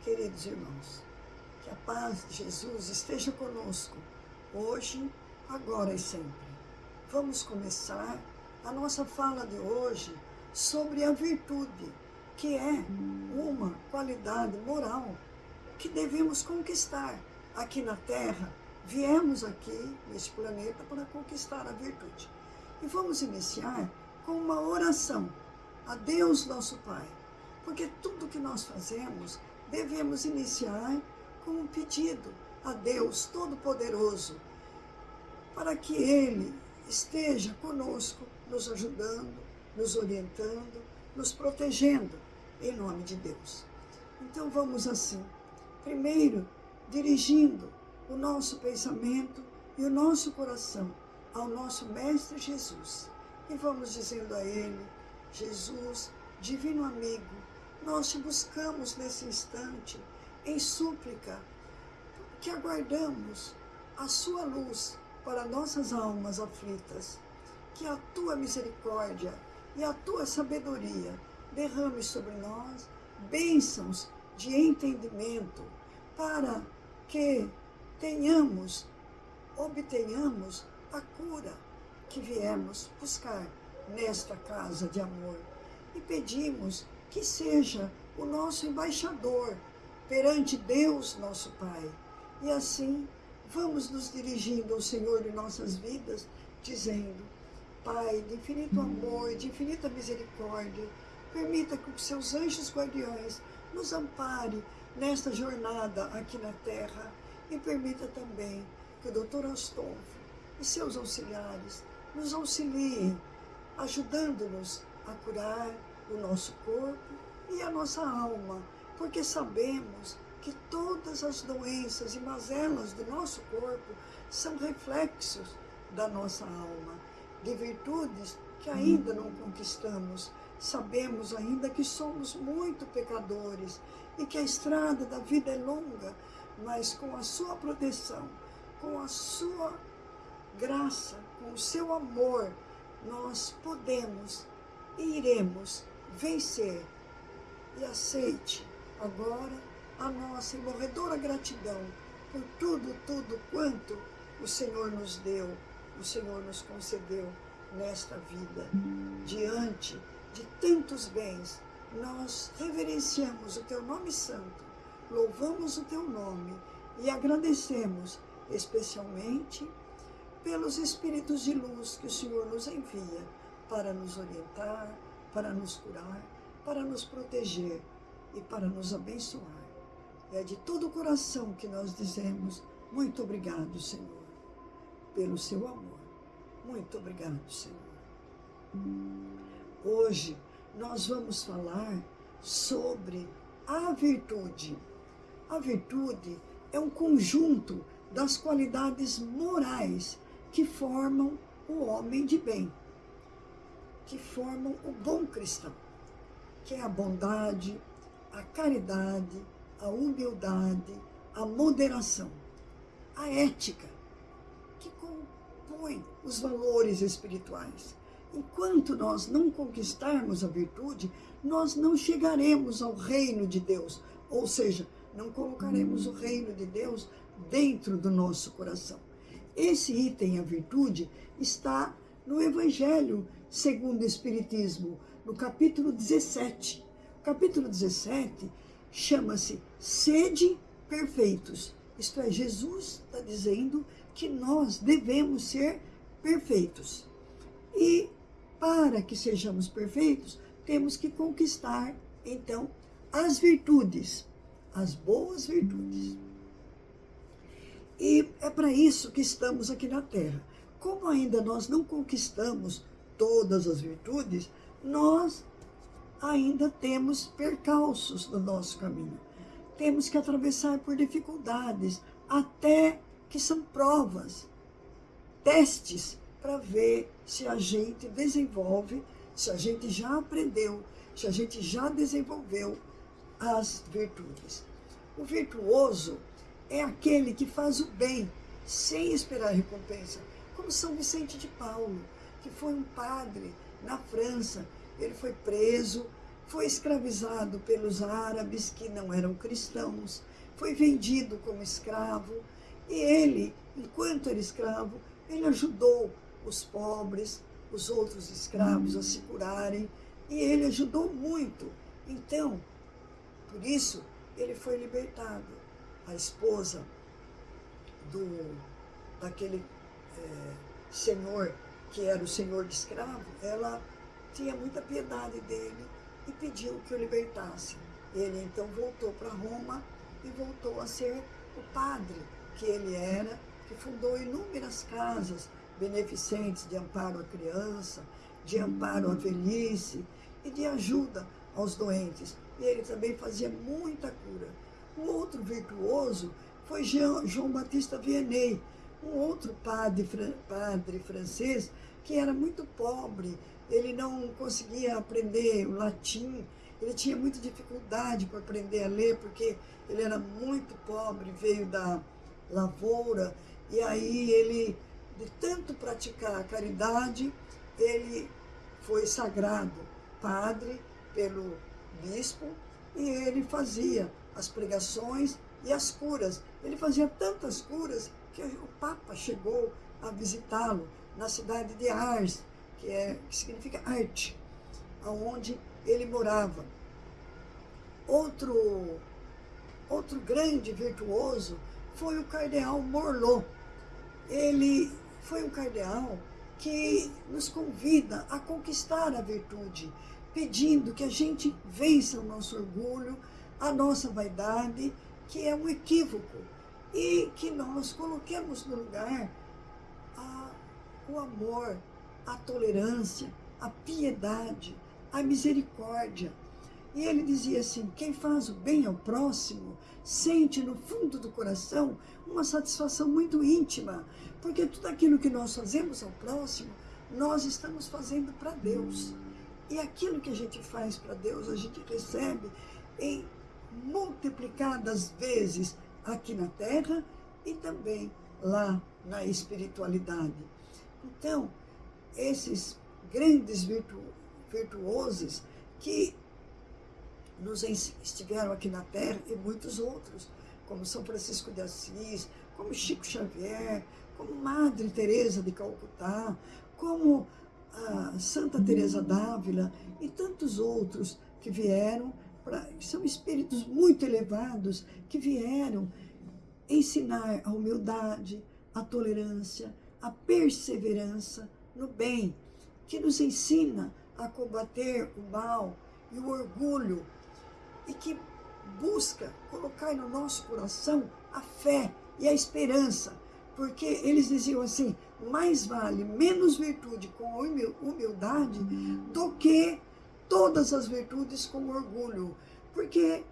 Queridos irmãos, que a paz de Jesus esteja conosco, hoje, agora e sempre. Vamos começar a nossa fala de hoje sobre a virtude, que é uma qualidade moral que devemos conquistar aqui na Terra. Viemos aqui, neste planeta, para conquistar a virtude. E vamos iniciar com uma oração a Deus nosso Pai, porque tudo que nós fazemos devemos iniciar com um pedido a Deus Todo-Poderoso, para que Ele esteja conosco, nos ajudando, nos orientando, nos protegendo, em nome de Deus. Então vamos assim, primeiro dirigindo o nosso pensamento e o nosso coração ao nosso Mestre Jesus. E vamos dizendo a Ele: Jesus, divino amigo, nós te buscamos nesse instante em súplica, que aguardamos a sua luz para nossas almas aflitas. Que a tua misericórdia e a tua sabedoria derrame sobre nós bênçãos de entendimento, para que obtenhamos a cura que viemos buscar nesta casa de amor. E pedimos que seja o nosso embaixador perante Deus, nosso Pai. E assim, vamos nos dirigindo ao Senhor de nossas vidas, dizendo: Pai de infinito amor, de infinita misericórdia, permita que os seus anjos guardiões nos ampare nesta jornada aqui na Terra, e permita também que o Dr. Astolfo e seus auxiliares nos auxiliem, ajudando-nos a curar o nosso corpo e a nossa alma, porque sabemos que todas as doenças e mazelas do nosso corpo são reflexos da nossa alma, de virtudes que ainda não conquistamos. Sabemos ainda que somos muito pecadores e que a estrada da vida é longa, mas com a sua proteção, com a sua graça, com o seu amor, nós podemos e iremos vencer. E aceite agora a nossa imorredora gratidão por tudo quanto o Senhor nos deu, o Senhor nos concedeu nesta vida. Diante de tantos bens, nós reverenciamos o teu nome santo, louvamos o teu nome e agradecemos especialmente pelos espíritos de luz que o Senhor nos envia para nos orientar, para nos curar, para nos proteger e para nos abençoar. É de todo o coração que nós dizemos: muito obrigado, Senhor, pelo seu amor. Muito obrigado, Senhor. Hoje nós vamos falar sobre a virtude. A virtude é um conjunto das qualidades morais que formam o homem de bem, que formam o bom cristão, que é a bondade, a caridade, a humildade, a moderação, a ética, que compõe os valores espirituais. Enquanto nós não conquistarmos a virtude, nós não chegaremos ao reino de Deus, ou seja, não colocaremos o reino de Deus dentro do nosso coração. Esse item, a virtude, está no Evangelho segundo o Espiritismo, no capítulo 17. O capítulo 17 chama-se Sede Perfeitos. Isto é, Jesus está dizendo que nós devemos ser perfeitos. E para que sejamos perfeitos, temos que conquistar, então, as virtudes, as boas virtudes. E é para isso que estamos aqui na Terra. Como ainda nós não conquistamos todas as virtudes, nós ainda temos percalços no nosso caminho. Temos que atravessar por dificuldades, até que são provas, testes, para ver se a gente desenvolve, se a gente já aprendeu, se a gente já desenvolveu as virtudes. O virtuoso é aquele que faz o bem sem esperar recompensa, como São Vicente de Paulo, que foi um padre na França. Ele foi preso, foi escravizado pelos árabes, que não eram cristãos, foi vendido como escravo, e ele, enquanto era escravo, ele ajudou os pobres, os outros escravos a se curarem, e ele ajudou muito. Então, por isso, ele foi libertado. A esposa daquele senhor, que era o senhor de escravo, ela tinha muita piedade dele e pediu que o libertasse. Ele então voltou para Roma e voltou a ser o padre que ele era, que fundou inúmeras casas beneficentes de amparo à criança, de amparo à velhice e de ajuda aos doentes. E ele também fazia muita cura. Um outro virtuoso foi João Batista Vianney, um outro padre francês que era muito pobre, ele não conseguia aprender o latim, ele tinha muita dificuldade para aprender a ler, porque ele era muito pobre, veio da lavoura, e aí ele, de tanto praticar a caridade, ele foi sagrado padre pelo bispo, e ele fazia as pregações e as curas. Ele fazia tantas curas que o Papa chegou a visitá-lo na cidade de Ars, que significa arte, aonde ele morava. Outro grande virtuoso foi o cardeal Morlot. Ele foi um cardeal que nos convida a conquistar a virtude, pedindo que a gente vença o nosso orgulho, a nossa vaidade, que é um equívoco, e que nós coloquemos no lugar o amor, a tolerância, a piedade, a misericórdia. E ele dizia assim: quem faz o bem ao próximo sente no fundo do coração uma satisfação muito íntima, porque tudo aquilo que nós fazemos ao próximo, nós estamos fazendo para Deus. E aquilo que a gente faz para Deus, a gente recebe em multiplicadas vezes aqui na terra e também lá na espiritualidade. Então, esses grandes virtuosos que estiveram aqui na terra, e muitos outros, como São Francisco de Assis, como Chico Xavier, como Madre Teresa de Calcutá, como a Santa Teresa d'Ávila e tantos outros que vieram, são espíritos muito elevados, que vieram ensinar a humildade, a tolerância, a perseverança no bem, que nos ensina a combater o mal e o orgulho, e que busca colocar no nosso coração a fé e a esperança, porque eles diziam assim: mais vale menos virtude com humildade do que todas as virtudes com orgulho, porque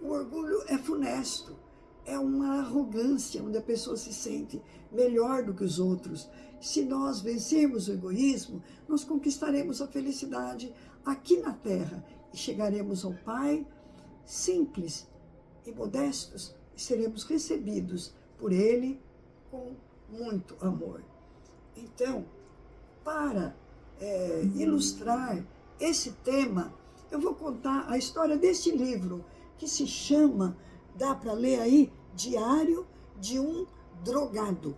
o orgulho é funesto, é uma arrogância, onde a pessoa se sente melhor do que os outros. Se nós vencermos o egoísmo, nós conquistaremos a felicidade aqui na terra e chegaremos ao Pai simples e modestos e seremos recebidos por Ele com muito amor. Então, para ilustrar esse tema, eu vou contar a história deste livro, que se chama, dá para ler aí, Diário de um Drogado.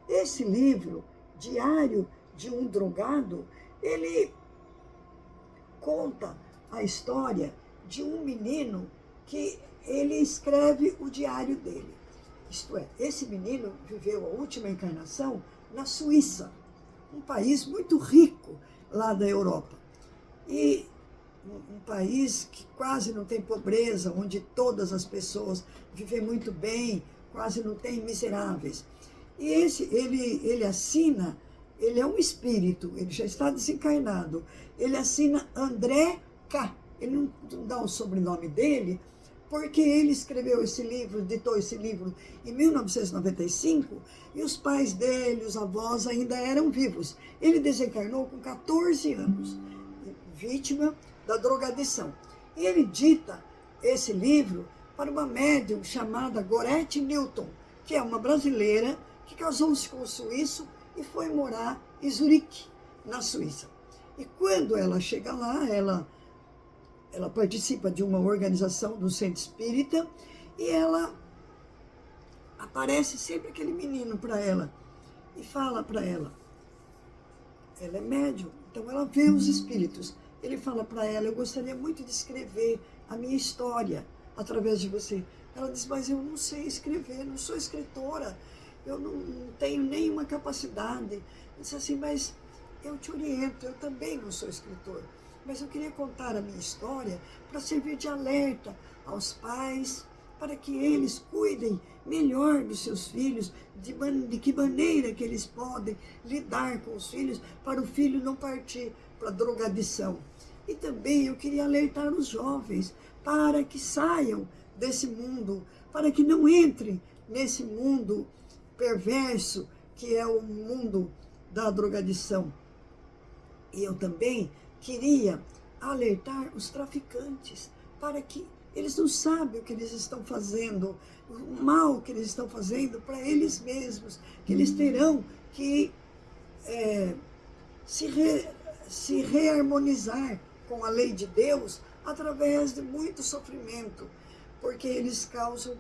Esse livro, Diário de um Drogado, ele conta a história de um menino que ele escreve o diário dele. Isto é, esse menino viveu a última encarnação na Suíça, um país muito rico lá da Europa. E um país que quase não tem pobreza, onde todas as pessoas vivem muito bem, quase não tem miseráveis. E ele assina, ele é um espírito, ele já está desencarnado, ele assina André K. Ele não dá o sobrenome dele, porque ele escreveu esse livro, ditou esse livro em 1995, e os pais dele, os avós ainda eram vivos. Ele desencarnou com 14 anos, vítima da drogadição. E ele dita esse livro para uma médium chamada Gorete Newton, que é uma brasileira que casou-se com um suíço e foi morar em Zurique, na Suíça. E quando ela chega lá, ela ela participa de uma organização do centro espírita e ela aparece sempre aquele menino para ela e fala para ela. Ela é médium, então ela vê os espíritos. Ele fala para ela, eu gostaria muito de escrever a minha história através de você. Ela diz, mas eu não sei escrever, não sou escritora, eu não tenho nenhuma capacidade. Ele disse assim, mas eu te oriento, eu também não sou escritor, mas eu queria contar a minha história para servir de alerta aos pais, para que eles cuidem melhor dos seus filhos, de que maneira que eles podem lidar com os filhos, para o filho não partir para a drogadição. E também eu queria alertar os jovens para que saiam desse mundo, para que não entrem nesse mundo perverso que é o mundo da drogadição. E eu também queria alertar os traficantes para que eles não sabem o que eles estão fazendo, o mal que eles estão fazendo para eles mesmos, que eles terão que se reharmonizar com a lei de Deus através de muito sofrimento, porque eles causam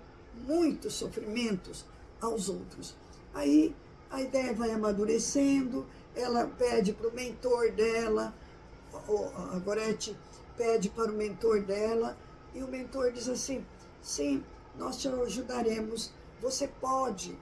muitos sofrimentos aos outros. Aí a ideia vai amadurecendo, ela pede para o mentor dela, a Gorete pede para o mentor dela, e o mentor diz assim, sim, nós te ajudaremos, você pode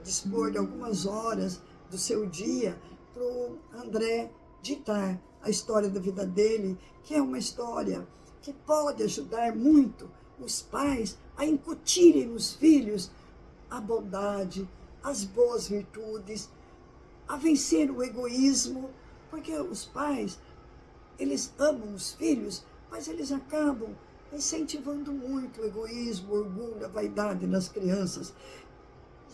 dispor de algumas horas do seu dia para o André ditar a história da vida dele, que é uma história que pode ajudar muito os pais a incutirem nos filhos a bondade, as boas virtudes, a vencer o egoísmo, porque os pais, eles amam os filhos, mas eles acabam incentivando muito o egoísmo, o orgulho, a vaidade nas crianças,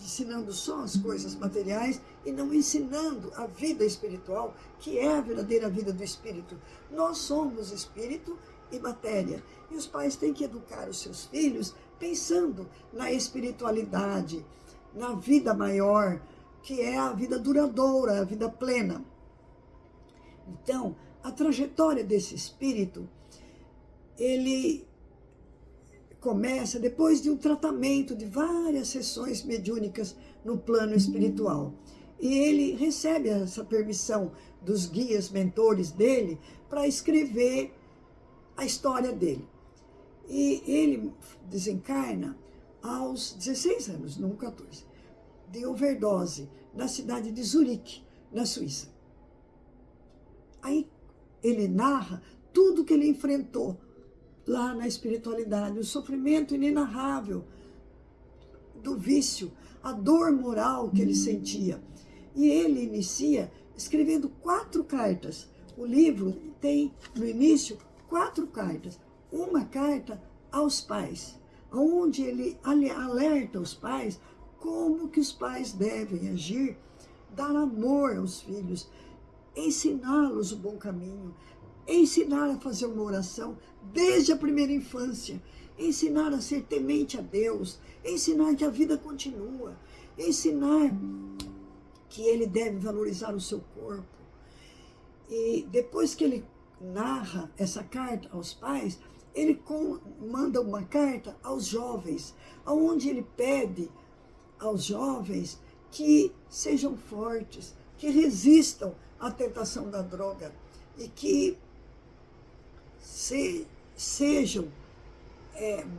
ensinando só as coisas materiais e não ensinando a vida espiritual, que é a verdadeira vida do espírito. Nós somos espírito e matéria, e os pais têm que educar os seus filhos pensando na espiritualidade, na vida maior, que é a vida duradoura, a vida plena. Então, a trajetória desse espírito, ele começa depois de um tratamento de várias sessões mediúnicas no plano espiritual. E ele recebe essa permissão dos guias, mentores dele, para escrever a história dele. E ele desencarna aos 16 anos, não 14, de overdose, na cidade de Zurique, na Suíça. Aí ele narra tudo que ele enfrentou lá na espiritualidade, o sofrimento inenarrável do vício, a dor moral que ele sentia. E ele inicia escrevendo 4 cartas. O livro tem, no início, 4 cartas. Uma carta aos pais, onde ele alerta os pais como que os pais devem agir, dar amor aos filhos, ensiná-los o bom caminho, ensinar a fazer uma oração desde a primeira infância, ensinar a ser temente a Deus, ensinar que a vida continua, ensinar que ele deve valorizar o seu corpo. E depois que ele narra essa carta aos pais, ele manda uma carta aos jovens, onde ele pede aos jovens que sejam fortes, que resistam à tentação da droga e que sejam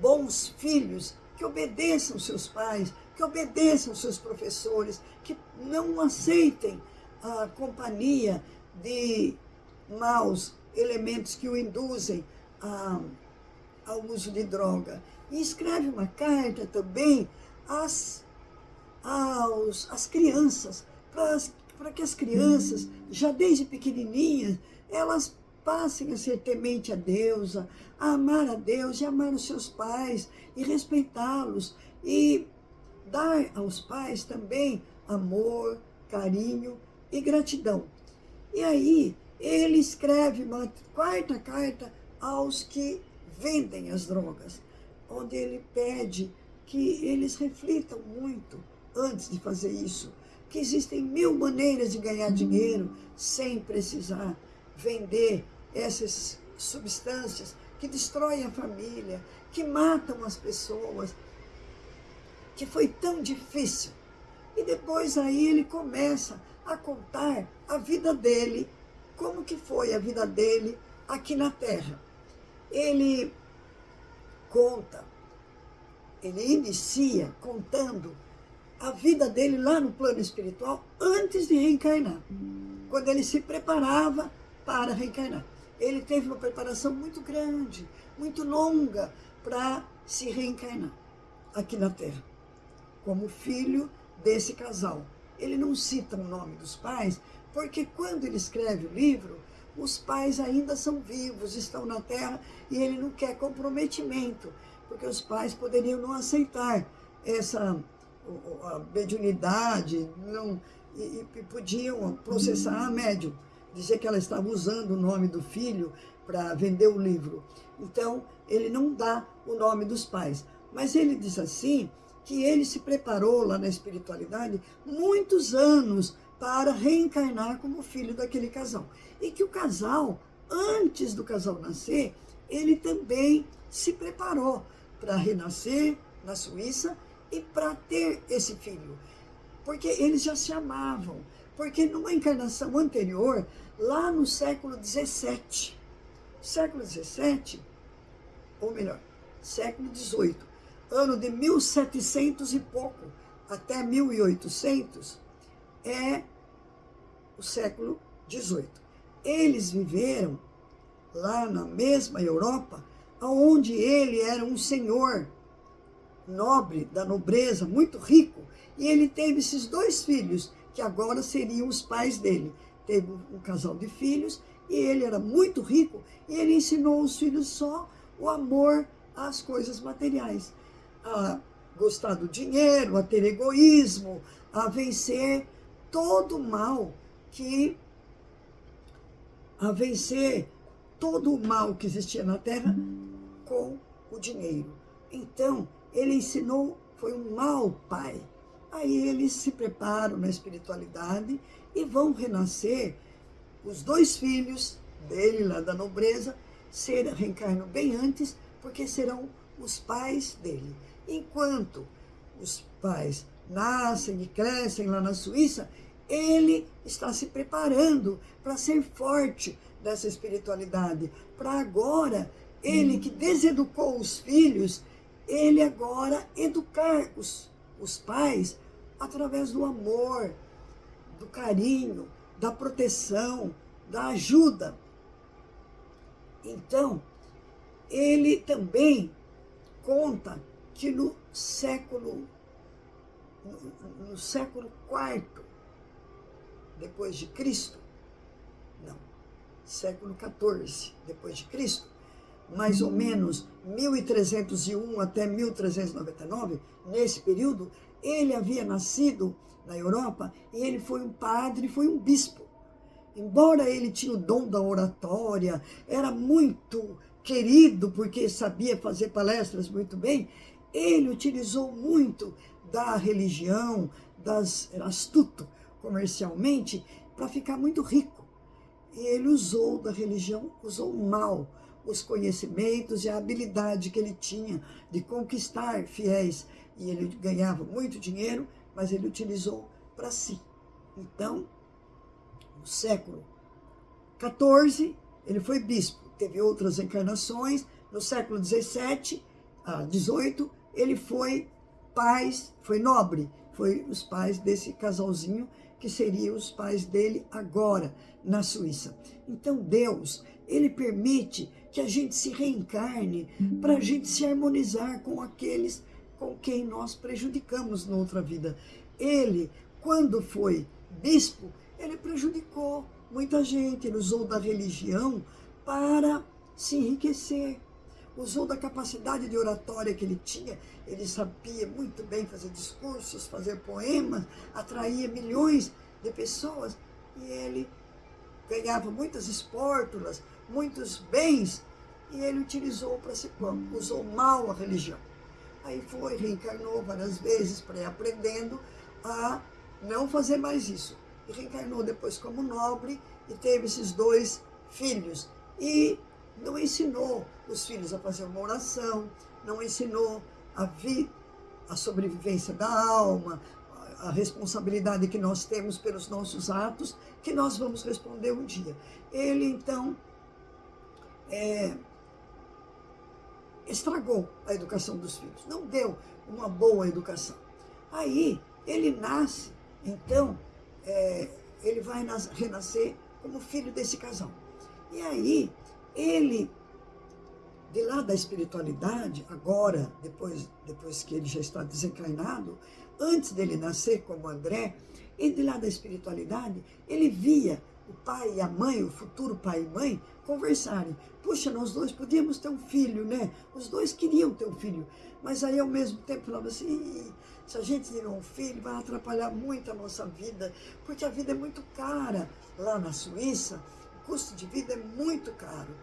bons filhos, que obedeçam seus pais, que obedeçam seus professores, que não aceitem a companhia de maus elementos que o induzem ao uso de droga. E escreve uma carta também às crianças, para que as crianças, já desde pequenininhas, elas passem a ser temente a Deus, a amar a Deus e amar os seus pais e respeitá-los e dar aos pais também amor, carinho e gratidão. E aí ele escreve uma 4ª carta aos que vendem as drogas, onde ele pede que eles reflitam muito antes de fazer isso, que existem 1000 maneiras de ganhar dinheiro sem precisar vender substâncias que destroem a família, que matam as pessoas, que foi tão difícil. E depois aí ele começa a contar a vida dele, como que foi a vida dele aqui na Terra. Ele conta, ele inicia contando a vida dele lá no plano espiritual antes de reencarnar, quando ele se preparava para reencarnar. Ele teve uma preparação muito grande, muito longa para se reencarnar aqui na Terra, como filho desse casal. Ele não cita o nome dos pais, porque quando ele escreve o livro, os pais ainda são vivos, estão na Terra, e ele não quer comprometimento, porque os pais poderiam não aceitar essa a mediunidade, não, e podiam processar a médium, dizer que ela estava usando o nome do filho para vender o livro. Então, ele não dá o nome dos pais. Mas ele diz assim, que ele se preparou lá na espiritualidade muitos anos para reencarnar como filho daquele casal. E que o casal, antes do casal nascer, ele também se preparou para renascer na Suíça e para ter esse filho. Porque eles já se amavam. Porque numa encarnação anterior, lá no século XVII, ou melhor, século XVIII, ano de 1700 e pouco, até 1800, é o século XVIII. Eles viveram lá na mesma Europa, onde ele era um senhor nobre, da nobreza, muito rico, e ele teve esses dois filhos, que agora seriam os pais dele. Teve um casal de filhos, e ele era muito rico, e ele ensinou os filhos só o amor às coisas materiais, a gostar do dinheiro, a ter egoísmo, a vencer todo o mal que existia na Terra com o dinheiro. Então, ele ensinou, foi um mau pai. Aí eles se preparam na espiritualidade e vão renascer. Os dois filhos dele, lá da nobreza, reencarnam bem antes, porque serão os pais dele. Enquanto os pais nascem e crescem lá na Suíça, ele está se preparando para ser forte nessa espiritualidade. Para agora, ele que deseducou os filhos, ele agora educar os pais através do amor, do carinho, da proteção, da ajuda. Então, ele também conta que no século IV depois de Cristo, não, século XIV depois de Cristo, mais ou menos 1301 até 1399, nesse período, ele havia nascido na Europa e ele foi um padre, foi um bispo. Embora ele tinha o dom da oratória, era muito querido porque sabia fazer palestras muito bem, ele utilizou muito da religião, era astuto comercialmente, para ficar muito rico. E ele usou da religião, usou mal os conhecimentos e a habilidade que ele tinha de conquistar fiéis. E ele ganhava muito dinheiro, mas ele utilizou para si. Então, no século XIV, ele foi bispo. Teve outras encarnações. No século XVII, XVIII, ele foi nobre. Foi os pais desse casalzinho, que seriam os pais dele agora, na Suíça. Então, Deus, ele permite que a gente se reencarne para a gente se harmonizar com aqueles com quem nós prejudicamos na outra vida. Ele, quando foi bispo, ele prejudicou muita gente, ele usou da religião para se enriquecer, usou da capacidade de oratória que ele tinha, ele sabia muito bem fazer discursos, fazer poemas, atraía milhões de pessoas, e ele ganhava muitas espórtulas, muitos bens, e ele utilizou para si próprio, usou mal a religião. Aí reencarnou várias vezes para ir aprendendo a não fazer mais isso. E reencarnou depois como nobre e teve esses dois filhos. E não ensinou os filhos a fazer uma oração, não ensinou a sobrevivência da alma, a responsabilidade que nós temos pelos nossos atos, que nós vamos responder um dia. Ele, então, estragou a educação dos filhos, não deu uma boa educação. Aí, ele nasce, então, ele vai renascer como filho desse casal. E aí, ele, de lá da espiritualidade, agora, depois que ele já está desencarnado, antes dele nascer como André, ele de lá da espiritualidade, ele via o pai e a mãe, o futuro pai e mãe, conversarem. Puxa, nós dois podíamos ter um filho, né? Os dois queriam ter um filho, mas aí ao mesmo tempo falava assim, se a gente tiver um filho, vai atrapalhar muito a nossa vida, porque a vida é muito cara. Lá na Suíça, o custo de vida é muito caro.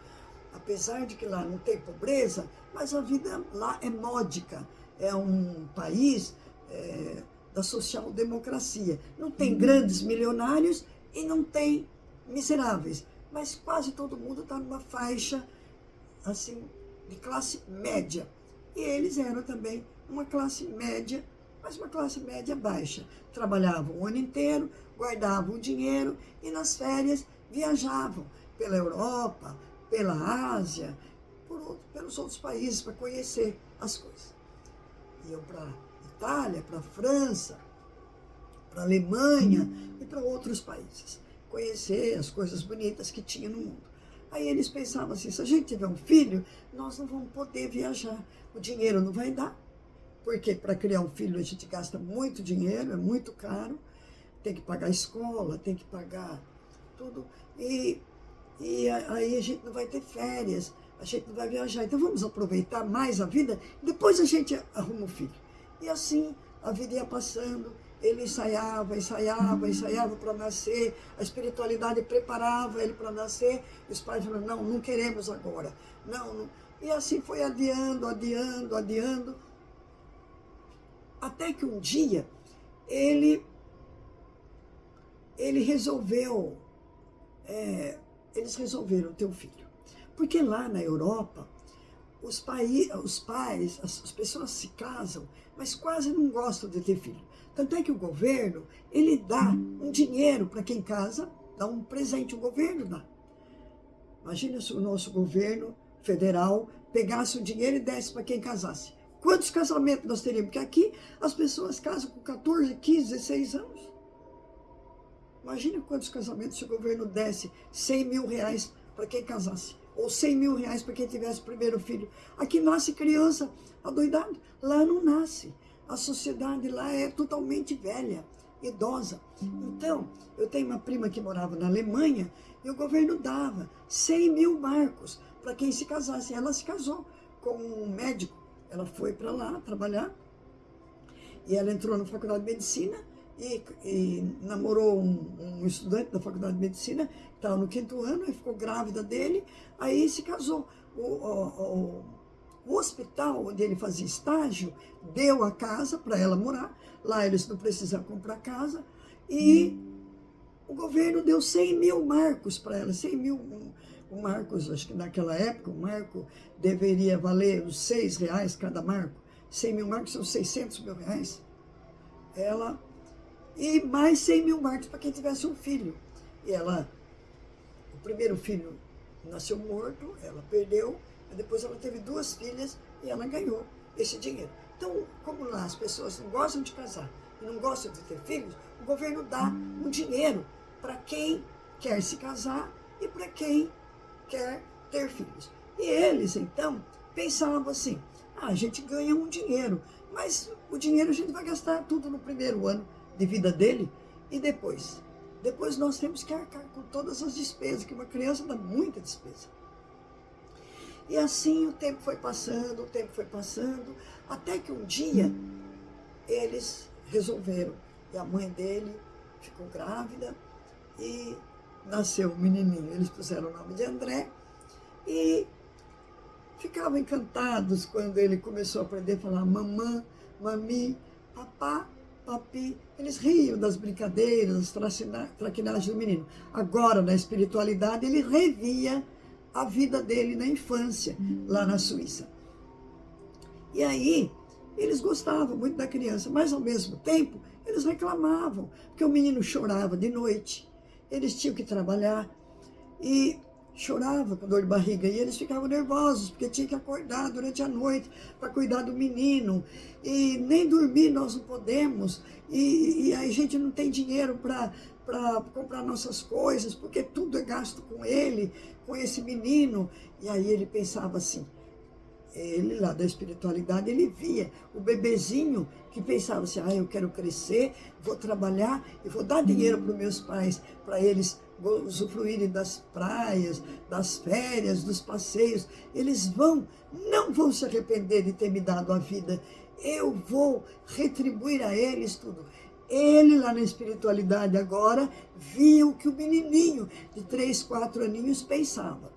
Apesar de que lá não tem pobreza, mas a vida lá é módica. É um país da social-democracia. Não tem grandes milionários e não tem miseráveis, mas quase todo mundo está numa faixa assim, de classe média. E eles eram também uma classe média, mas uma classe média baixa. Trabalhavam o ano inteiro, guardavam o dinheiro e nas férias viajavam pela Europa, pela Ásia, pelos outros países para conhecer as coisas. Iam para Itália, para França, para Alemanha e para outros países, conhecer as coisas bonitas que tinha no mundo. Aí eles pensavam assim, se a gente tiver um filho, nós não vamos poder viajar, o dinheiro não vai dar, porque para criar um filho a gente gasta muito dinheiro, é muito caro, tem que pagar a escola, tem que pagar tudo, e aí a gente não vai ter férias, a gente não vai viajar, então vamos aproveitar mais a vida, depois a gente arruma o filho. E assim a vida ia passando, ele ensaiava para nascer, a espiritualidade preparava ele para nascer, e os pais falaram, não queremos agora, não. E assim foi adiando, até que um dia eles resolveram ter um filho. Porque lá na Europa, os pais, as pessoas se casam, mas quase não gostam de ter filho. Tanto é que o governo, ele dá um dinheiro para quem casa, dá um presente, o governo dá. Imagina se o nosso governo federal pegasse o dinheiro e desse para quem casasse. Quantos casamentos nós teríamos? Porque aqui as pessoas casam com 14, 15, 16 anos. Imagina quantos casamentos se o governo desse 100 mil reais para quem casasse. Ou 100 mil reais para quem tivesse o primeiro filho. Aqui nasce criança adoidado. Lá não nasce. A sociedade lá é totalmente velha, idosa. Então, eu tenho uma prima que morava na Alemanha e o governo dava 100 mil marcos para quem se casasse. Ela se casou com um médico. Ela foi para lá trabalhar e ela entrou na faculdade de medicina e namorou um estudante da faculdade de medicina, que estava no 5º ano, e ficou grávida dele, aí se casou. O hospital onde ele fazia estágio deu a casa para ela morar, lá eles não precisavam comprar casa, e o governo deu 100 mil marcos para ela, 100 mil marcos, acho que naquela época o marco deveria valer uns R$6 cada marco, 100 mil marcos são 600 mil reais. E mais 100 mil marcos para quem tivesse um filho. E o primeiro filho nasceu morto, ela perdeu, e depois ela teve 2 filhas e ela ganhou esse dinheiro. Então, como lá as pessoas não gostam de casar e não gostam de ter filhos, o governo dá um dinheiro para quem quer se casar e para quem quer ter filhos. E eles, então, pensavam assim, a gente ganha um dinheiro, mas o dinheiro a gente vai gastar tudo no primeiro ano de vida dele, e depois nós temos que arcar com todas as despesas, que uma criança dá muita despesa. E assim o tempo foi passando, até que um dia eles resolveram, e a mãe dele ficou grávida, e nasceu um menininho, eles puseram o nome de André, e ficavam encantados quando ele começou a aprender a falar mamã, mami, papá, papi. Eles riam das brincadeiras, das traquinagens do menino. Agora, na espiritualidade, ele revia a vida dele na infância, lá na Suíça. E aí, eles gostavam muito da criança, mas ao mesmo tempo, eles reclamavam, porque o menino chorava de noite, eles tinham que trabalhar, e chorava com dor de barriga, e eles ficavam nervosos, porque tinha que acordar durante a noite para cuidar do menino, e nem dormir nós não podemos, e a gente não tem dinheiro para comprar nossas coisas, porque tudo é gasto com ele, com esse menino. E aí ele pensava assim, ele lá da espiritualidade, ele via o bebezinho que pensava assim, eu quero crescer, vou trabalhar e vou dar dinheiro para os meus pais, para eles usufruírem das praias, das férias, dos passeios. Eles não vão se arrepender de ter me dado a vida. Eu vou retribuir a eles tudo. Ele lá na espiritualidade agora via o que o menininho de 3, 4 aninhos pensava.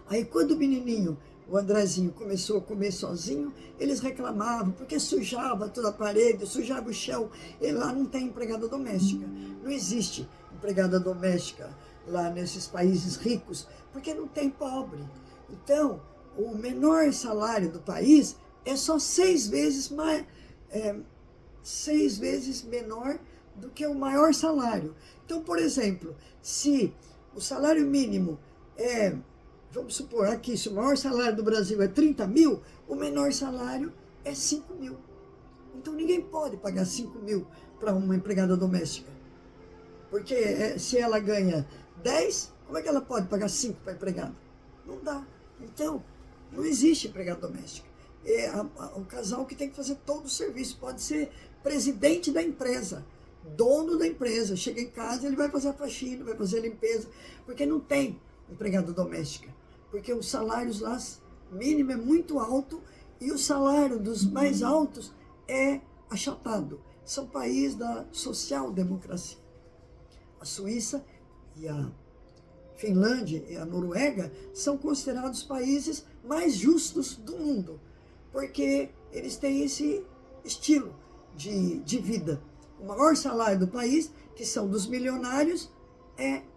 Aí quando o menininho, o Andrezinho, começou a comer sozinho, eles reclamavam, porque sujava toda a parede, sujava o chão. E lá não tem empregada doméstica. Não existe empregada doméstica lá nesses países ricos, porque não tem pobre. Então, o menor salário do país é só 6 vezes menor do que o maior salário. Então, por exemplo, se o salário mínimo vamos supor aqui, se o maior salário do Brasil é 30 mil, o menor salário é 5 mil. Então ninguém pode pagar 5 mil para uma empregada doméstica. Porque se ela ganha 10, como é que ela pode pagar 5 para empregada? Não dá. Então, não existe empregada doméstica. É o casal que tem que fazer todo o serviço. Pode ser presidente da empresa, dono da empresa. Chega em casa, ele vai fazer a faxina, vai fazer a limpeza, porque não tem empregada doméstica. Porque os salários lá, mínimo, é muito alto, e o salário dos mais altos é achatado. São países da social-democracia. A Suíça e a Finlândia e a Noruega são considerados países mais justos do mundo, porque eles têm esse estilo de vida. O maior salário do país, que são dos milionários,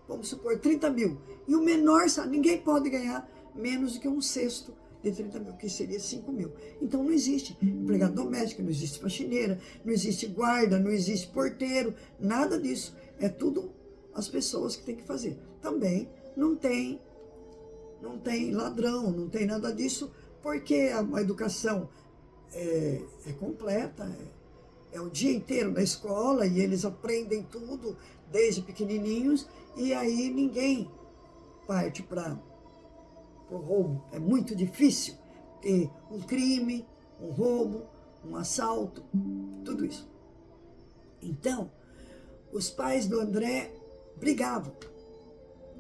vamos supor, 30 mil. E o menor salário, ninguém pode ganhar menos do que 1/6 de 30 mil, que seria 5 mil. Então não existe empregada doméstica, não existe faxineira, não existe guarda, não existe porteiro, nada disso. É tudo as pessoas que têm que fazer. Também não tem ladrão, não tem nada disso, porque a educação é completa, é o dia inteiro na escola, e eles aprendem tudo desde pequenininhos, e aí ninguém parte para o roubo. É muito difícil ter um crime, um roubo, um assalto, tudo isso. Então, os pais do André brigavam.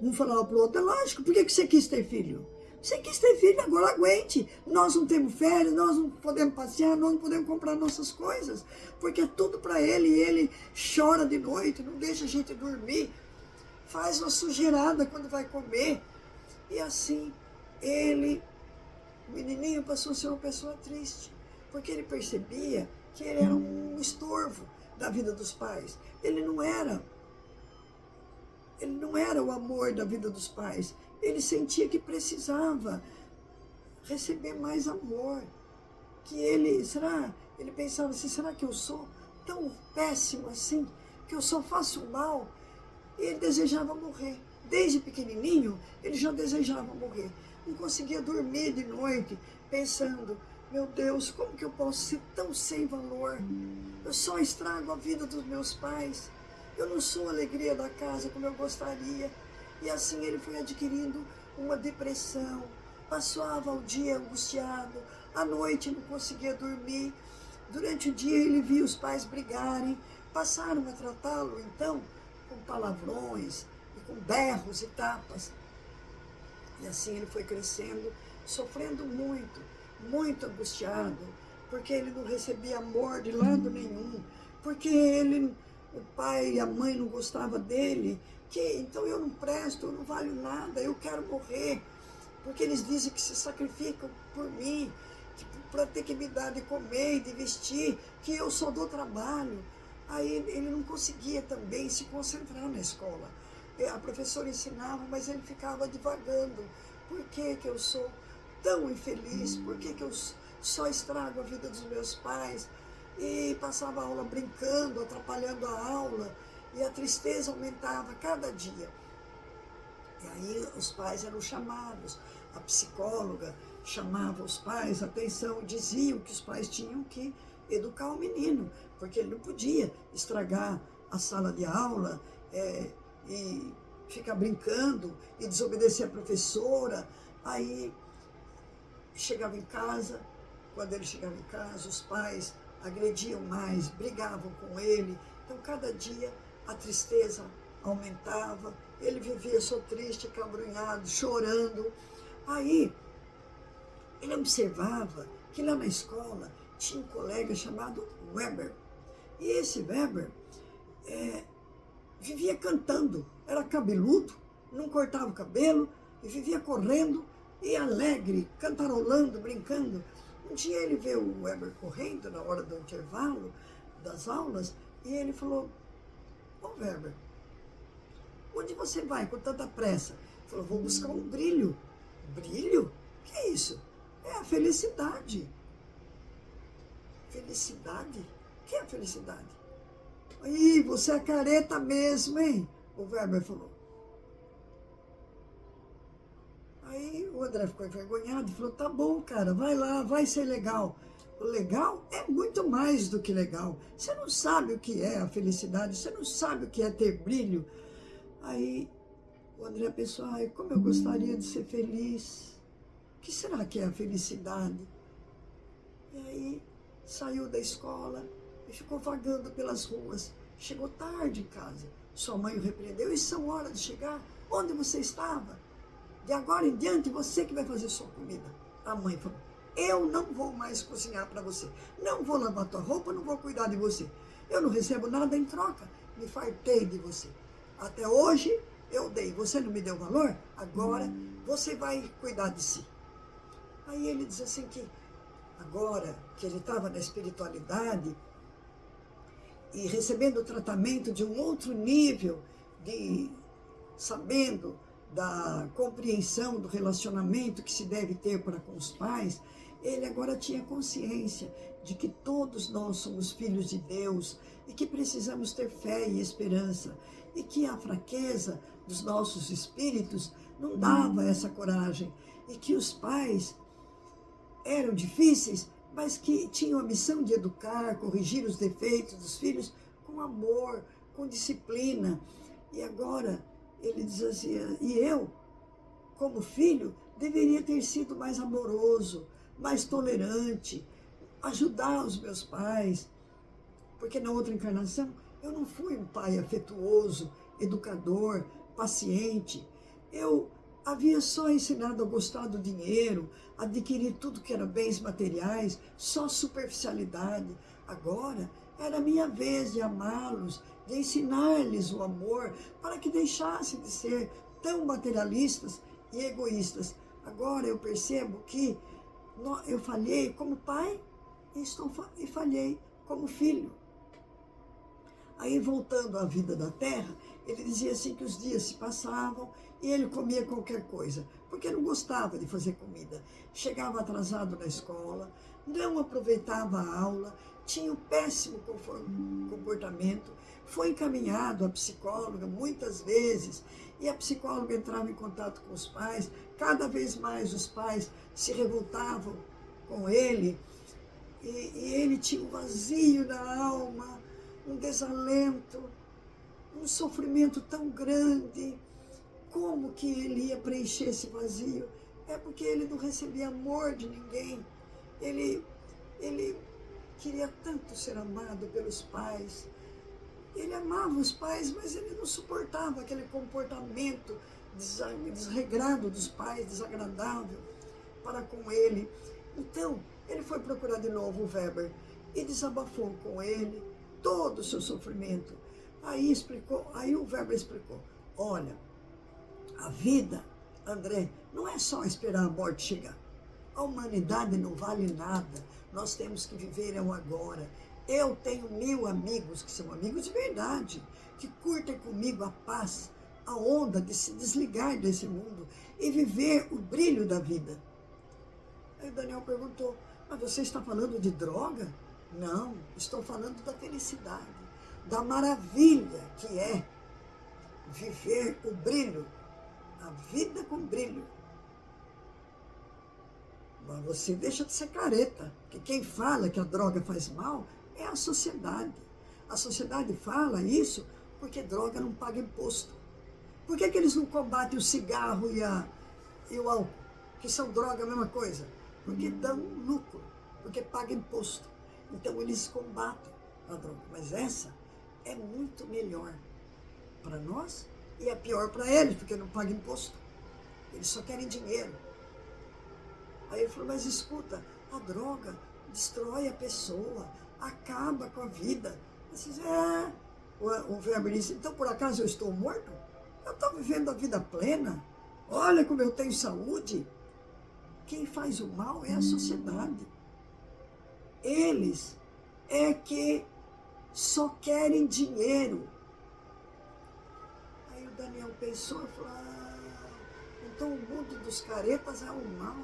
Um falava para o outro, é lógico, por que você quis ter filho? Você quis ter filho, agora aguente. Nós não temos férias, nós não podemos passear, nós não podemos comprar nossas coisas, porque é tudo para ele, e ele chora de noite, não deixa a gente dormir, faz uma sujeirada quando vai comer. E assim, o menininho, passou a ser uma pessoa triste, porque ele percebia que ele era um estorvo da vida dos pais. Ele não era o amor da vida dos pais. Ele sentia que precisava receber mais amor. Que ele pensava assim, será que eu sou tão péssimo assim? Que eu só faço mal? E ele desejava morrer. Desde pequenininho, ele já desejava morrer. Não conseguia dormir de noite, pensando, meu Deus, como que eu posso ser tão sem valor? Eu só estrago a vida dos meus pais. Eu não sou a alegria da casa como eu gostaria. E assim ele foi adquirindo uma depressão. Passava o dia angustiado, à noite não conseguia dormir. Durante o dia ele via os pais brigarem. Passaram a tratá-lo, então, com palavrões, e com berros e tapas. E assim ele foi crescendo, sofrendo muito, muito angustiado, porque ele não recebia amor de lado nenhum, porque o pai e a mãe não gostavam dele, então eu não presto, eu não valho nada, eu quero morrer, porque eles dizem que se sacrificam por mim, para ter que me dar de comer e de vestir, que eu só dou trabalho. Aí ele não conseguia também se concentrar na escola. A professora ensinava, mas ele ficava divagando. Por que que eu sou tão infeliz? Por que que eu só estrago a vida dos meus pais? E passava a aula brincando, atrapalhando a aula, e a tristeza aumentava cada dia. E aí os pais eram chamados, a psicóloga chamava os pais, atenção, diziam que os pais tinham que educar o menino, porque ele não podia estragar a sala de aula e ficar brincando e desobedecer a professora. Aí chegava em casa, quando ele chegava em casa, os pais agrediam mais, brigavam com ele. Então, cada dia a tristeza aumentava, ele vivia só triste, cabrunhado, chorando. Aí, ele observava que lá na escola tinha um colega chamado Weber. E esse Weber vivia cantando, era cabeludo, não cortava o cabelo, e vivia correndo e alegre, cantarolando, brincando. Um dia ele vê o Weber correndo na hora do intervalo das aulas, e ele falou: ô Weber, onde você vai com tanta pressa? Ele falou: vou buscar um brilho. Brilho? Que é isso? É a felicidade. Felicidade? O que é a felicidade? Ih, você é careta mesmo, hein? O Weber falou. Aí o André ficou envergonhado e falou: tá bom, cara, vai lá, vai ser legal. O legal é muito mais do que legal. Você não sabe o que é a felicidade, você não sabe o que é ter brilho. Aí o André pensou: ai, como eu gostaria de ser feliz. O que será que é a felicidade? E aí saiu da escola e ficou vagando pelas ruas. Chegou tarde em casa. Sua mãe o repreendeu: e são horas de chegar? Onde você estava? De agora em diante, você que vai fazer sua comida. A mãe falou: eu não vou mais cozinhar para você. Não vou lavar tua roupa, não vou cuidar de você. Eu não recebo nada em troca. Me fartei de você. Até hoje eu dei. Você não me deu valor? Agora você vai cuidar de si. Aí ele diz assim que agora que ele estava na espiritualidade e recebendo o tratamento de um outro nível, sabendo da compreensão do relacionamento que se deve ter para com os pais, ele agora tinha consciência de que todos nós somos filhos de Deus e que precisamos ter fé e esperança, e que a fraqueza dos nossos espíritos não dava essa coragem, e que os pais eram difíceis, mas que tinham a missão de educar, corrigir os defeitos dos filhos com amor, com disciplina. E agora ele diz assim: e eu, como filho, deveria ter sido mais amoroso, mais tolerante, ajudar os meus pais, porque na outra encarnação eu não fui um pai afetuoso, educador, paciente. Eu havia só ensinado a gostar do dinheiro, adquirir tudo que era bens materiais, só superficialidade. Agora era a minha vez de amá-los, de ensinar-lhes o amor, para que deixassem de ser tão materialistas e egoístas. Agora eu percebo que eu falhei como pai e falhei como filho. Aí, voltando à vida da terra, ele dizia assim que os dias se passavam e ele comia qualquer coisa, porque não gostava de fazer comida. Chegava atrasado na escola, não aproveitava a aula, tinha um péssimo comportamento, foi encaminhado à psicóloga muitas vezes, e a psicóloga entrava em contato com os pais. Cada vez mais os pais se revoltavam com ele, e ele tinha um vazio na alma, um desalento, um sofrimento tão grande. Como que ele ia preencher esse vazio? É porque ele não recebia amor de ninguém. Ele queria tanto ser amado pelos pais. Ele amava os pais, mas ele não suportava aquele comportamento desregrado dos pais, desagradável para com ele. Então, ele foi procurar de novo o Weber e desabafou com ele todo o seu sofrimento. Aí o Weber explicou: olha, a vida, André, não é só esperar a morte chegar. A humanidade não vale nada. Nós temos que viver o agora. Eu tenho 1000 amigos que são amigos de verdade, que curtem comigo a paz, a onda de se desligar desse mundo e viver o brilho da vida. Aí o Daniel perguntou, mas você está falando de droga? Não, estou falando da felicidade, da maravilha que é viver o brilho, a vida com brilho. Mas você deixa de ser careta, porque quem fala que a droga faz mal é a sociedade. A sociedade fala isso porque droga não paga imposto. Por que eles não combatem o cigarro e o álcool, que são droga, a mesma coisa? Porque dão lucro, porque paga imposto. Então eles combatem a droga. Mas essa é muito melhor para nós e é pior para eles, porque não paga imposto. Eles só querem dinheiro. Aí ele falou, mas escuta, a droga destrói a pessoa, acaba com a vida. O Weber disse, então por acaso eu estou morto? Eu estou vivendo a vida plena. Olha como eu tenho saúde. Quem faz o mal é a sociedade. Eles é que só querem dinheiro. Aí o Daniel pensou e falou, então o mundo dos caretas é o mal.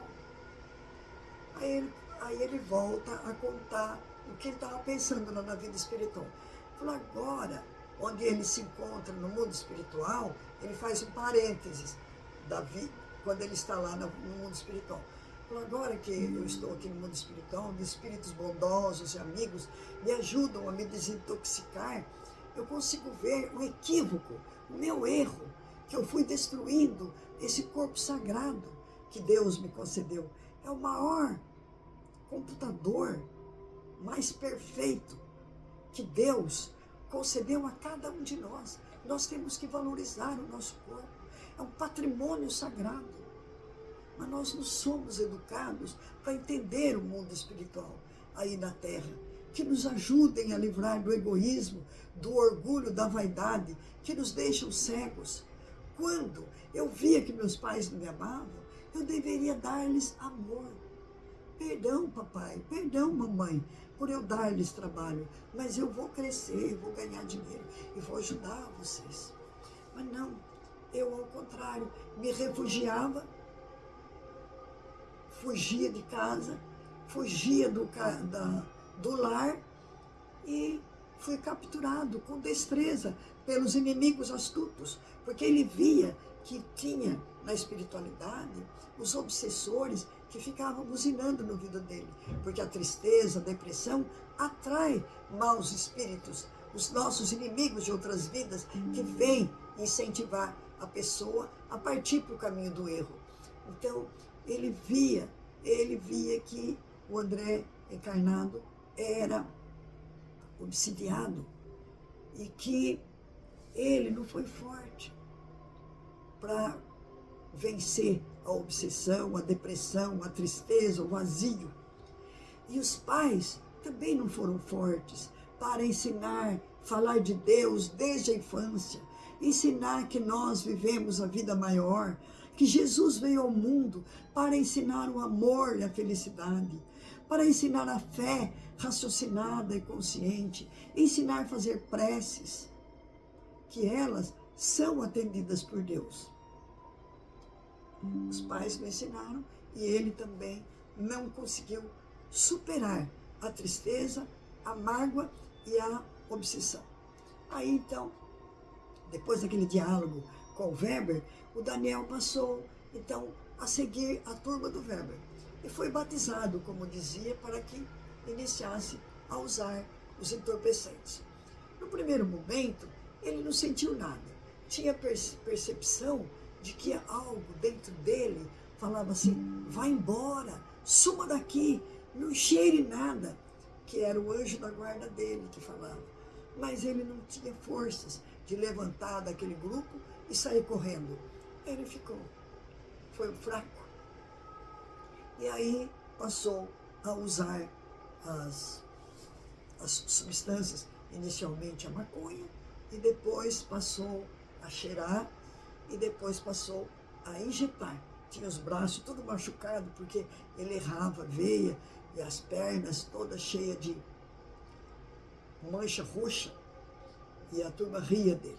Aí ele volta a contar o que ele estava pensando na vida espiritual. Ele falou, agora, onde ele se encontra no mundo espiritual, ele faz um parênteses da vida, quando ele está lá no mundo espiritual. Ele falou, agora que eu estou aqui no mundo espiritual, onde espíritos bondosos e amigos me ajudam a me desintoxicar, eu consigo ver o equívoco, o meu erro, que eu fui destruindo esse corpo sagrado que Deus me concedeu. É o maior computador mais perfeito que Deus concedeu a cada um de nós. Nós temos que valorizar o nosso corpo. É um patrimônio sagrado. Mas nós não somos educados para entender o mundo espiritual aí na Terra, que nos ajudem a livrar do egoísmo, do orgulho, da vaidade, que nos deixam cegos. Quando eu via que meus pais não me amavam, eu deveria dar-lhes amor. Perdão, papai, perdão, mamãe, por eu dar-lhes trabalho, mas eu vou crescer, vou ganhar dinheiro e vou ajudar vocês. Mas não, eu ao contrário, me refugiava, fugia de casa, fugia do lar e fui capturado com destreza pelos inimigos astutos, porque ele via que tinha na espiritualidade os obsessores que ficavam buzinando no ouvido dele, porque a tristeza, a depressão atrai maus espíritos, os nossos inimigos de outras vidas que vêm incentivar a pessoa a partir para o caminho do erro. Então, ele via que o André encarnado era obsidiado e que ele não foi forte para vencer a obsessão, a depressão, a tristeza, o vazio. E os pais também não foram fortes para ensinar, falar de Deus desde a infância, ensinar que nós vivemos a vida maior, que Jesus veio ao mundo para ensinar o amor e a felicidade, para ensinar a fé raciocinada e consciente, ensinar a fazer preces, que elas são atendidas por Deus. Os pais me ensinaram e ele também não conseguiu superar a tristeza, a mágoa e a obsessão. Aí então, depois daquele diálogo com o Weber, o Daniel passou então a seguir a turma do Weber e foi batizado, como dizia, para que iniciasse a usar os entorpecentes. No primeiro momento, ele não sentiu nada, tinha percepção de que algo dentro dele falava assim, vai embora, suma daqui, não cheire nada, que era o anjo da guarda dele que falava. Mas ele não tinha forças de levantar daquele grupo e sair correndo. Ele ficou, foi fraco. E aí passou a usar as substâncias, inicialmente a maconha, e depois passou a cheirar, e depois passou a injetar. Tinha os braços tudo machucado, porque ele errava a veia e as pernas todas cheias de mancha roxa, e a turma ria dele.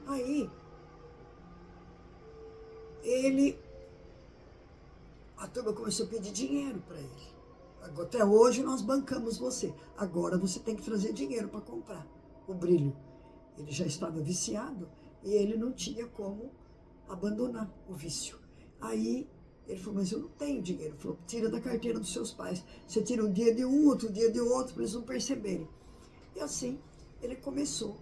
Aí a turma começou a pedir dinheiro para ele. Até hoje nós bancamos você. Agora você tem que trazer dinheiro para comprar o brilho. Ele já estava viciado e ele não tinha como abandonar o vício. Aí ele falou, mas eu não tenho dinheiro. Ele falou, tira da carteira dos seus pais. Você tira um dia de um, outro dia de outro, para eles não perceberem. E assim ele começou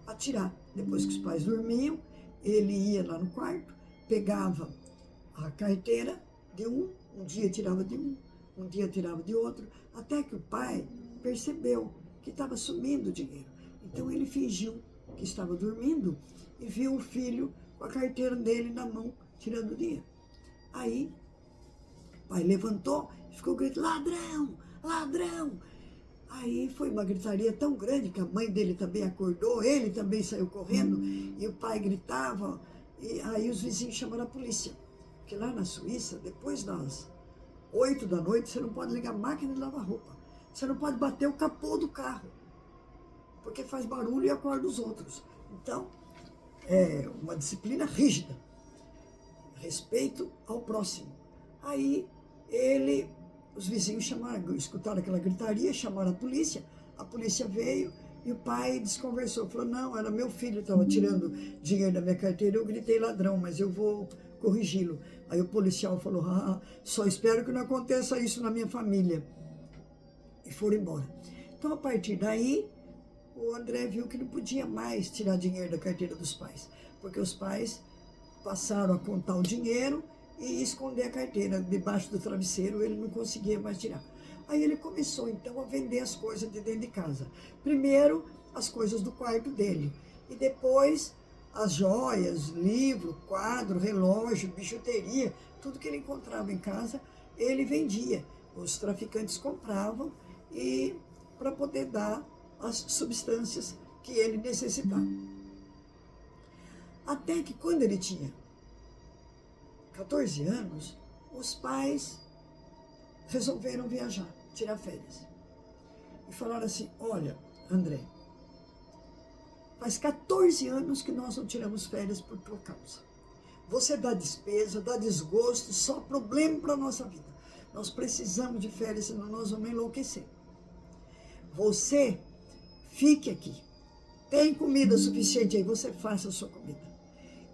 a tirar. Depois que os pais dormiam, ele ia lá no quarto, pegava a carteira de um dia tirava de um dia tirava de outro, até que o pai percebeu que estava sumindo o dinheiro. Então ele fingiu que estava dormindo e viu o filho com a carteira dele na mão, tirando o dinheiro. Aí o pai levantou e ficou gritando, ladrão, ladrão. Aí foi uma gritaria tão grande que a mãe dele também acordou, ele também saiu correndo e o pai gritava. E aí os vizinhos chamaram a polícia. Porque lá na Suíça, depois das 8 da noite, você não pode ligar a máquina de lavar roupa. Você não pode bater o capô do carro, porque faz barulho e acorda os outros. Então, é uma disciplina rígida. Respeito ao próximo. Aí os vizinhos escutaram aquela gritaria, chamaram a polícia veio e o pai desconversou, falou, não, era meu filho, estava tirando dinheiro da minha carteira, eu gritei ladrão, mas eu vou corrigi-lo. Aí o policial falou, só espero que não aconteça isso na minha família. E foram embora. Então, a partir daí, o André viu que não podia mais tirar dinheiro da carteira dos pais, porque os pais passaram a contar o dinheiro e esconder a carteira debaixo do travesseiro, ele não conseguia mais tirar. Aí ele começou, então, a vender as coisas de dentro de casa. Primeiro, as coisas do quarto dele, e depois as joias, livro, quadro, relógio, bijuteria, tudo que ele encontrava em casa, ele vendia. Os traficantes compravam e para poder dar as substâncias que ele necessitava. Até que quando ele tinha 14 anos, os pais resolveram viajar, tirar férias. E falaram assim, olha, André, faz 14 anos que nós não tiramos férias por tua causa. Você dá despesa, dá desgosto, só problema para a nossa vida. Nós precisamos de férias, senão nós vamos enlouquecer. Você fique aqui. Tem comida suficiente aí, você faça a sua comida.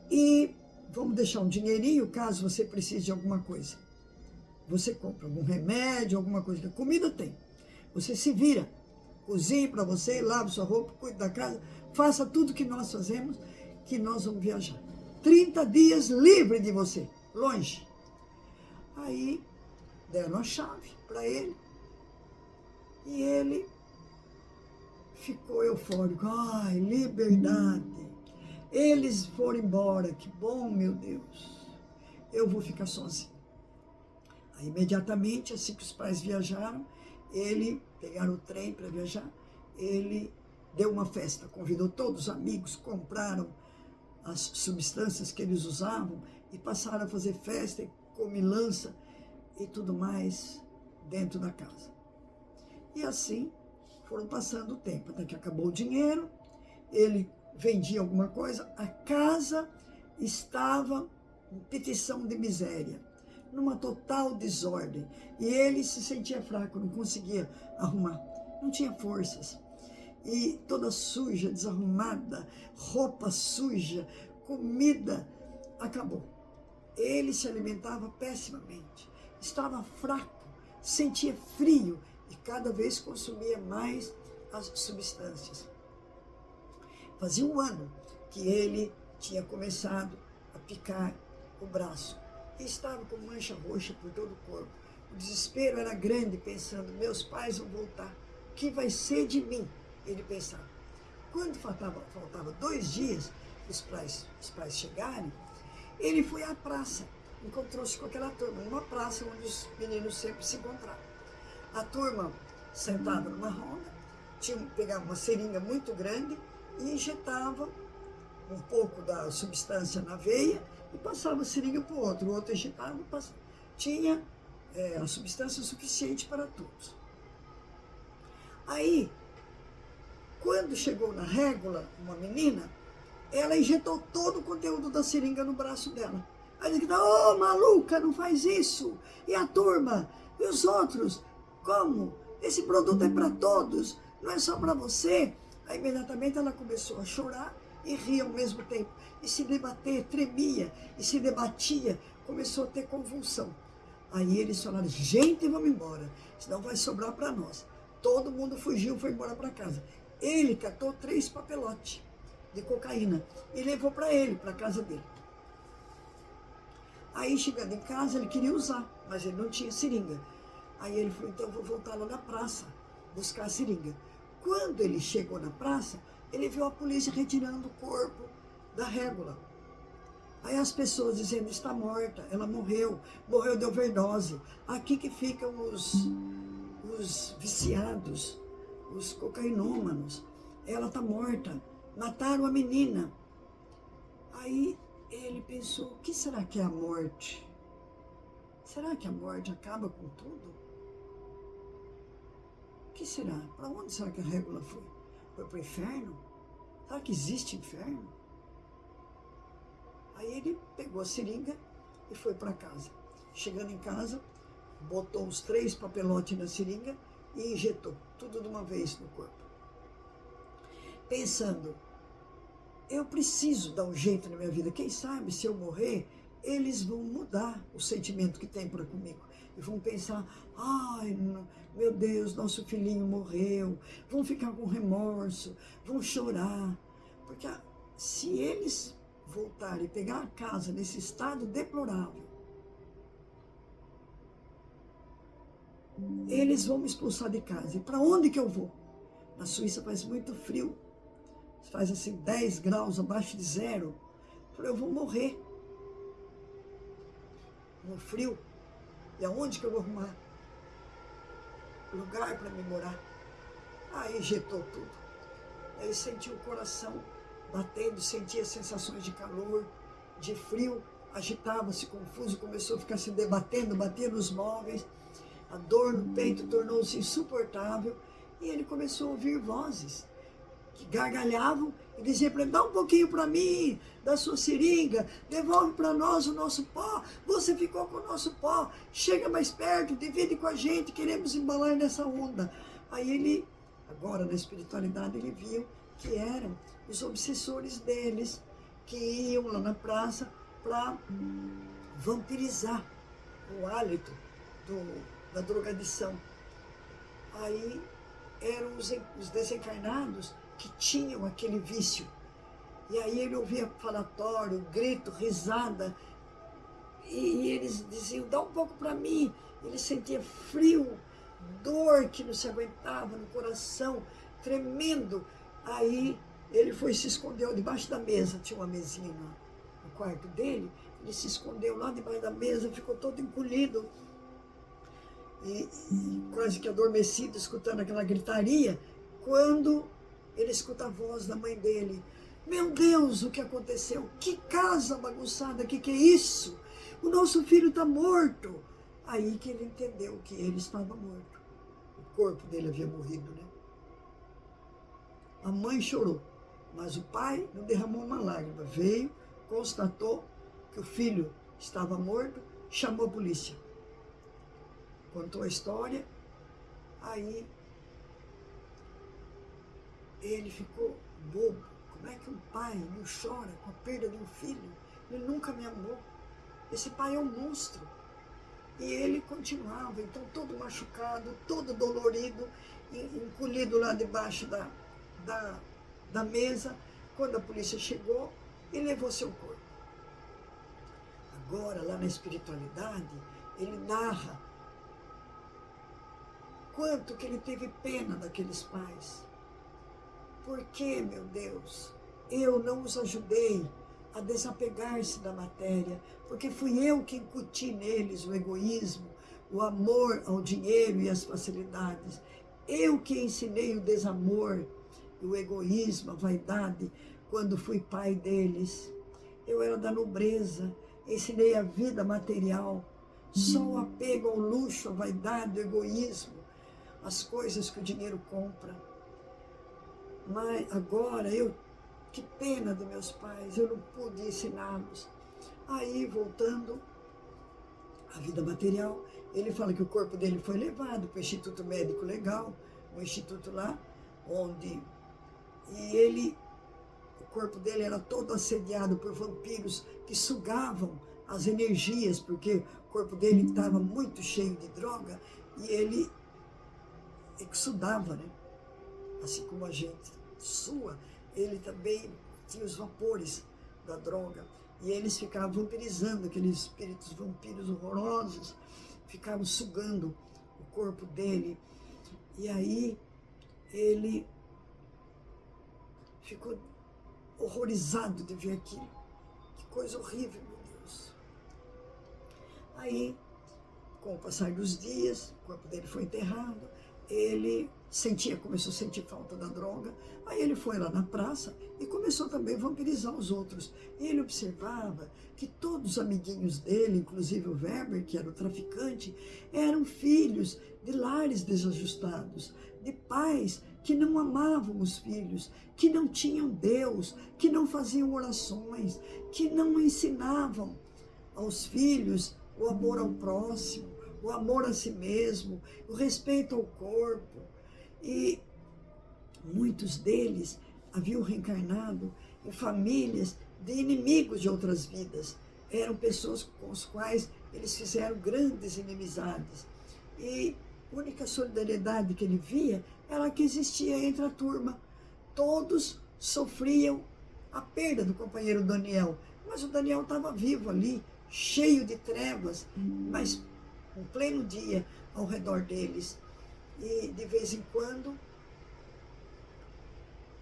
E vamos deixar um dinheirinho, caso você precise de alguma coisa. Você compra algum remédio, alguma coisa. Comida tem. Você se vira. Cozinhe para você, lave sua roupa, cuide da casa. Faça tudo que nós fazemos, que nós vamos viajar. 30 dias livre de você, longe. Aí deram a chave para ele. E ele ficou eufórico. Ai, liberdade. Eles foram embora. Que bom, meu Deus. Eu vou ficar sozinho. Aí, imediatamente, assim que os pais viajaram, pegaram o trem para viajar, ele deu uma festa, convidou todos os amigos, compraram as substâncias que eles usavam e passaram a fazer festa, e comilança e tudo mais dentro da casa. E assim foram passando o tempo, até que acabou o dinheiro, ele vendia alguma coisa, a casa estava em petição de miséria, numa total desordem, e ele se sentia fraco, não conseguia arrumar, não tinha forças. E toda suja, desarrumada, roupa suja, comida, acabou. Ele se alimentava pessimamente, estava fraco, sentia frio e cada vez consumia mais as substâncias. Fazia um ano que ele tinha começado a picar o braço e estava com mancha roxa por todo o corpo. O desespero era grande, pensando, meus pais vão voltar, o que vai ser de mim? Ele pensava. Quando faltava 2 dias os pais chegarem, ele foi à praça, encontrou-se com aquela turma, numa praça onde os meninos sempre se encontravam. A turma sentada numa roda, pegava uma seringa muito grande e injetava um pouco da substância na veia e passava a seringa para o outro injetava, tinha a substância suficiente para todos. Aí, quando chegou na régula, uma menina, ela injetou todo o conteúdo da seringa no braço dela. Aí ele grita, ô maluca, não faz isso. E a turma? E os outros? Como? Esse produto é para todos, não é só para você. Aí imediatamente ela começou a chorar e rir ao mesmo tempo. E se debater, tremia, e se debatia, começou a ter convulsão. Aí eles falaram, gente, vamos embora, senão vai sobrar para nós. Todo mundo fugiu, foi embora para casa. Ele catou 3 papelotes de cocaína e levou para ele, para a casa dele. Aí, chegando em casa, ele queria usar, mas ele não tinha seringa. Aí ele falou, então vou voltar lá na praça, buscar a seringa. Quando ele chegou na praça, ele viu a polícia retirando o corpo da Régula. Aí as pessoas dizendo, está morta, ela morreu de overdose. Aqui que ficam os viciados, os cocainômanos. Ela está morta, mataram a menina. Aí ele pensou, o que será que é a morte? Será que a morte acaba com tudo? O que será? Para onde será que a Régula foi? Foi para o inferno? Será que existe inferno? Aí ele pegou a seringa e foi para casa. Chegando em casa, botou os 3 papelotes na seringa e injetou tudo de uma vez no corpo. Pensando, eu preciso dar um jeito na minha vida. Quem sabe se eu morrer, eles vão mudar o sentimento que tem para comigo. E vão pensar, ai, meu Deus, nosso filhinho morreu. Vão ficar com remorso, vão chorar. Porque se eles voltarem e pegar a casa nesse estado deplorável, eles vão me expulsar de casa. E para onde que eu vou? Na Suíça faz muito frio. Faz assim 10 graus abaixo de zero. Eu falei, eu vou morrer no frio. E aonde que eu vou arrumar lugar para me morar? Aí injetou tudo. Aí sentiu o coração batendo, sentia sensações de calor, de frio, agitava-se confuso, começou a ficar se debatendo, batia nos móveis, a dor no peito tornou-se insuportável e ele começou a ouvir vozes que gargalhavam e diziam para ele, dá um pouquinho para mim da sua seringa, devolve para nós o nosso pó, você ficou com o nosso pó, chega mais perto, divide com a gente, queremos embalar nessa onda. Aí ele, agora na espiritualidade, ele viu que eram os obsessores deles, que iam lá na praça para vampirizar o hálito da drogadição. Aí eram os desencarnados que tinham aquele vício. E aí ele ouvia falatório, grito, risada, e eles diziam, dá um pouco para mim. Ele sentia frio, dor que não se aguentava no coração, tremendo. Aí ele foi se escondeu debaixo da mesa, tinha uma mesinha no quarto dele, ele se escondeu lá debaixo da mesa, ficou todo encolhido, e quase que adormecido, escutando aquela gritaria, quando ele escuta a voz da mãe dele. Meu Deus, o que aconteceu? Que casa bagunçada, que é isso? O nosso filho está morto. Aí que ele entendeu que ele estava morto. O corpo dele havia morrido, né? A mãe chorou, mas o pai não derramou uma lágrima. Veio, constatou que o filho estava morto, chamou a polícia. Contou a história, aí ele ficou bobo. Como é que um pai não chora com a perda de um filho? Ele nunca me amou. Esse pai é um monstro. E ele continuava, então, todo machucado, todo dolorido, encolhido lá debaixo da mesa, quando a polícia chegou e levou seu corpo. Agora, lá na espiritualidade, ele narra quanto que ele teve pena daqueles pais. Por que, meu Deus, eu não os ajudei a desapegar-se da matéria? Porque fui eu que incuti neles o egoísmo, o amor ao dinheiro e às facilidades. Eu que ensinei o desamor, o egoísmo, a vaidade, quando fui pai deles. Eu era da nobreza, ensinei a vida material, só o apego ao luxo, a vaidade, o egoísmo, as coisas que o dinheiro compra. Mas agora, que pena dos meus pais, eu não pude ensiná-los Aí, voltando à vida material, ele fala que o corpo dele foi levado para o Instituto Médico Legal, um instituto lá, onde o corpo dele era todo assediado por vampiros que sugavam as energias, porque o corpo dele estava muito cheio de droga e ele exudava, né? Assim como a gente sua, ele também tinha os vapores da droga. E eles ficavam vampirizando, aqueles espíritos vampiros horrorosos, ficavam sugando o corpo dele. E aí ele ficou horrorizado de ver aquilo. Que coisa horrível, meu Deus. Aí, com o passar dos dias, o corpo dele foi enterrado, ele começou a sentir falta da droga, aí ele foi lá na praça e começou também a vampirizar os outros. E ele observava que todos os amiguinhos dele, inclusive o Weber, que era o traficante, eram filhos de lares desajustados, de pais que não amavam os filhos, que não tinham Deus, que não faziam orações, que não ensinavam aos filhos o amor ao próximo, o amor a si mesmo, o respeito ao corpo. E muitos deles haviam reencarnado em famílias de inimigos de outras vidas. Eram pessoas com as quais eles fizeram grandes inimizades. E a única solidariedade que ele via era que existia entre a turma. Todos sofriam a perda do companheiro Daniel, mas o Daniel estava vivo ali, cheio de trevas, mas um pleno dia ao redor deles. E de vez em quando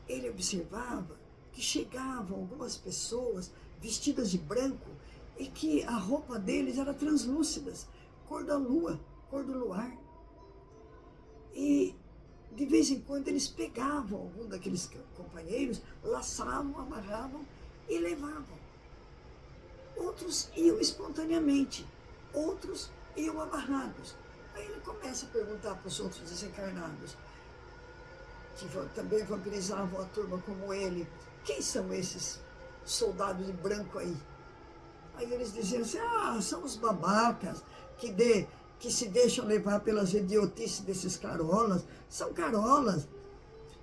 ele observava que chegavam algumas pessoas vestidas de branco e que a roupa deles era translúcida, cor da lua, cor do luar. E de vez em quando eles pegavam algum daqueles companheiros, laçavam, amarravam e levavam. Outros iam espontaneamente, outros iam amarrados. Aí ele começa a perguntar para os outros desencarnados, que também vampirizavam a turma como ele, quem são esses soldados de branco aí? Aí eles diziam assim, são os babacas que se deixam levar pelas idiotices desses carolas, são carolas.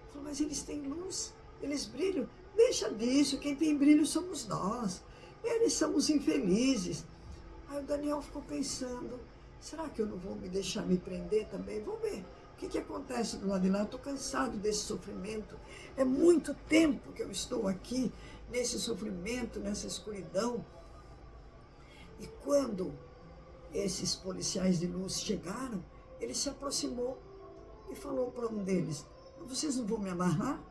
Falei, mas eles têm luz, eles brilham, deixa disso, quem tem brilho somos nós, eles são os infelizes. Aí o Daniel ficou pensando, será que eu não vou me deixar me prender também? Vou ver o que acontece do lado de lá. Estou cansado desse sofrimento. É muito tempo que eu estou aqui, nesse sofrimento, nessa escuridão. E quando esses policiais de luz chegaram, ele se aproximou e falou para um deles, vocês não vão me amarrar?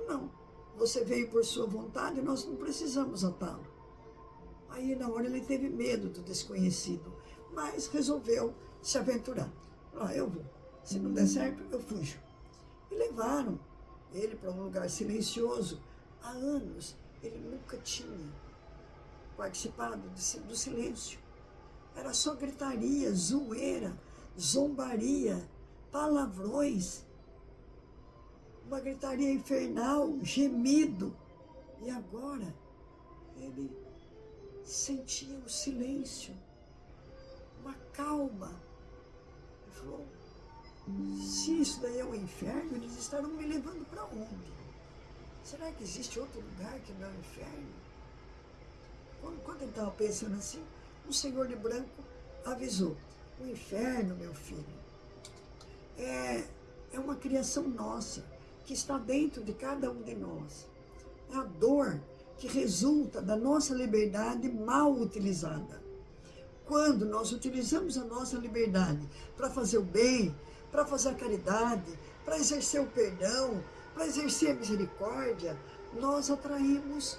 Não, você veio por sua vontade, nós não precisamos atá-lo. Aí na hora ele teve medo do desconhecido, mas resolveu se aventurar. Eu vou, se não der certo, eu fujo. E levaram ele para um lugar silencioso. Há anos ele nunca tinha participado do silêncio. Era só gritaria, zoeira, zombaria, palavrões, uma gritaria infernal, gemido. E agora ele sentia o silêncio, uma calma. Ele falou, se isso daí é o inferno, eles estarão me levando para onde? Será que existe outro lugar que não é o inferno? Quando ele estava pensando assim, o senhor de branco avisou, o inferno, meu filho, é uma criação nossa, que está dentro de cada um de nós. É a dor que resulta da nossa liberdade mal utilizada. Quando nós utilizamos a nossa liberdade para fazer o bem, para fazer a caridade, para exercer o perdão, para exercer a misericórdia, nós atraímos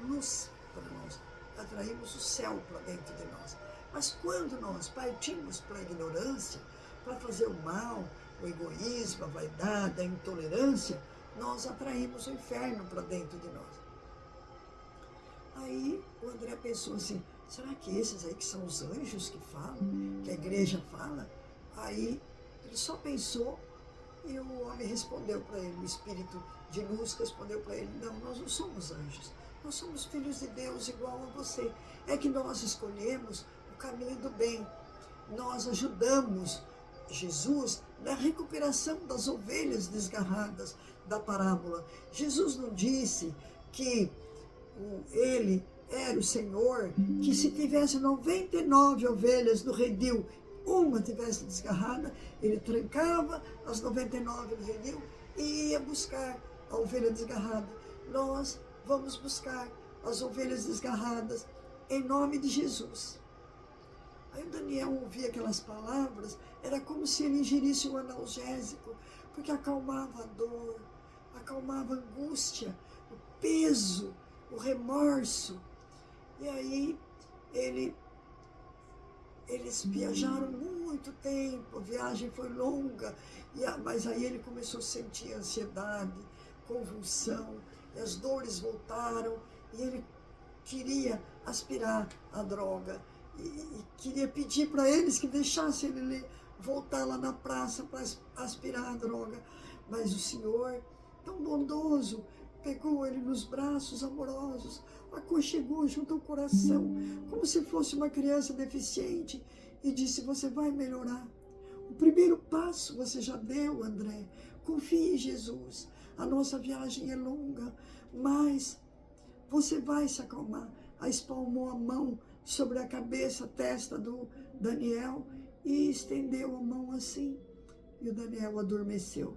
luz para nós, atraímos o céu para dentro de nós. Mas quando nós partimos para a ignorância, para fazer o mal, o egoísmo, a vaidade, a intolerância, nós atraímos o inferno para dentro de nós. Aí o André pensou assim, será que esses aí que são os anjos que falam, que a igreja fala? Aí ele só pensou E o homem respondeu para ele, o espírito de luz respondeu para ele, não, nós não somos anjos, nós somos filhos de Deus igual a você. É que nós escolhemos o caminho do bem, nós ajudamos Jesus na recuperação das ovelhas desgarradas da parábola. Jesus não disse que ele era o Senhor, que se tivesse 99 ovelhas no redil, uma tivesse desgarrada, ele trancava as 99 no redil e ia buscar a ovelha desgarrada. Nós vamos buscar as ovelhas desgarradas em nome de Jesus. Aí o Daniel ouvia aquelas palavras, era como se ele ingerisse um analgésico, porque acalmava a dor, acalmava a angústia, o peso, o remorso. E aí eles viajaram muito tempo, a viagem foi longa, mas aí ele começou a sentir ansiedade, convulsão, e as dores voltaram, e ele queria aspirar a droga, e queria pedir para eles que deixassem ele voltar lá na praça para aspirar a droga. Mas o Senhor, tão bondoso, pegou ele nos braços amorosos, aconchegou junto ao coração, como se fosse uma criança deficiente, e disse, você vai melhorar. O primeiro passo você já deu, André. Confie em Jesus. A nossa viagem é longa, mas você vai se acalmar. Aí espalmou a mão sobre a cabeça, a testa do Daniel, e estendeu a mão assim, e o Daniel adormeceu.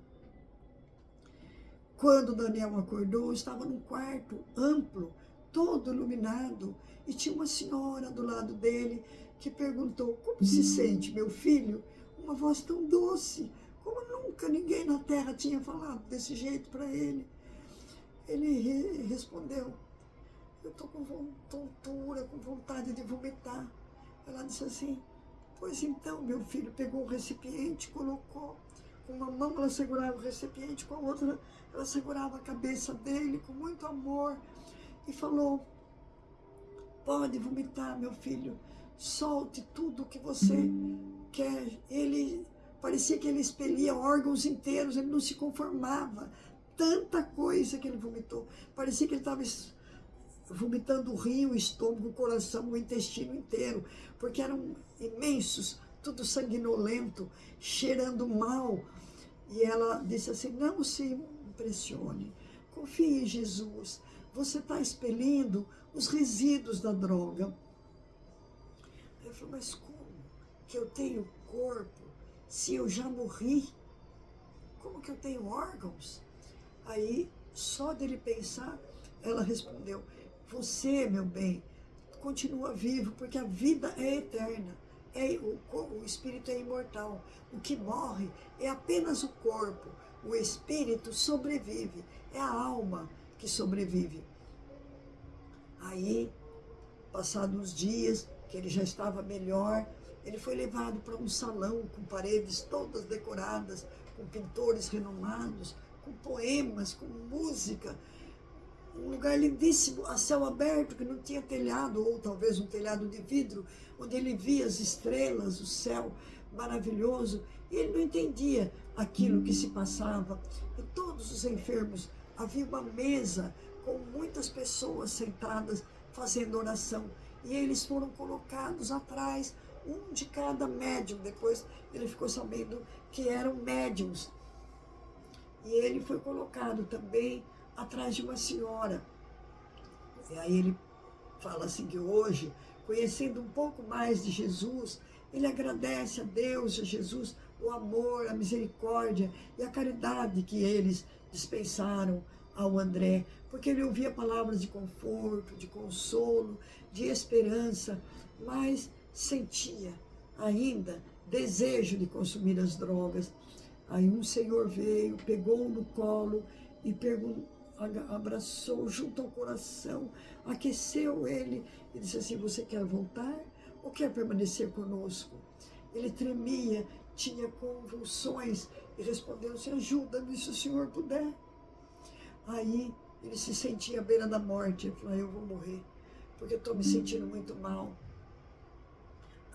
Quando Daniel acordou, estava num quarto amplo, todo iluminado, e tinha uma senhora do lado dele que perguntou, como se sente, meu filho? Uma voz tão doce, como nunca ninguém na terra tinha falado desse jeito para ele. Ele respondeu, eu estou com tontura, com vontade de vomitar. Ela disse assim, pois então, meu filho, pegou o recipiente, colocou, com uma mão ela segurava o recipiente, com a outra ela segurava a cabeça dele com muito amor e falou, pode vomitar, meu filho, solte tudo o que você quer. Ele parecia que ele expelia órgãos inteiros, ele não se conformava, tanta coisa que ele vomitou, parecia que ele estava vomitando o rim, o estômago, o coração, o intestino inteiro, porque eram imensos, tudo sanguinolento, cheirando mal. E ela disse assim, não se impressione, confie em Jesus, você está expelindo os resíduos da droga. Eu falei, mas como que eu tenho corpo se eu já morri? Como que eu tenho órgãos? Aí, só dele pensar, ela respondeu, você, meu bem, continua vivo, porque a vida é eterna, o espírito é imortal. O que morre é apenas o corpo, o espírito sobrevive, é a alma que sobrevive. Aí, passados uns dias, que ele já estava melhor, ele foi levado para um salão com paredes todas decoradas, com pintores renomados, com poemas, com música, um lugar lindíssimo, a céu aberto, que não tinha telhado, ou talvez um telhado de vidro, onde ele via as estrelas, o céu maravilhoso, e ele não entendia aquilo que se passava. E todos os enfermos, havia uma mesa com muitas pessoas sentadas fazendo oração, e eles foram colocados atrás, um de cada médium. Depois ele ficou sabendo que eram médiums, e ele foi colocado também atrás de uma senhora. E aí ele fala assim que hoje, conhecendo um pouco mais de Jesus, ele agradece a Deus, a Jesus, o amor, a misericórdia e a caridade que eles dispensaram ao André, porque ele ouvia palavras de conforto, de consolo, de esperança, mas sentia ainda desejo de consumir as drogas. Aí um senhor veio, pegou-o no colo e abraçou junto ao coração, aqueceu ele e disse assim, você quer voltar ou quer permanecer conosco? Ele tremia, tinha convulsões e respondeu assim, ajuda-me se o senhor puder. Aí ele se sentia à beira da morte, ele falou, eu vou morrer, porque eu estou me sentindo muito mal.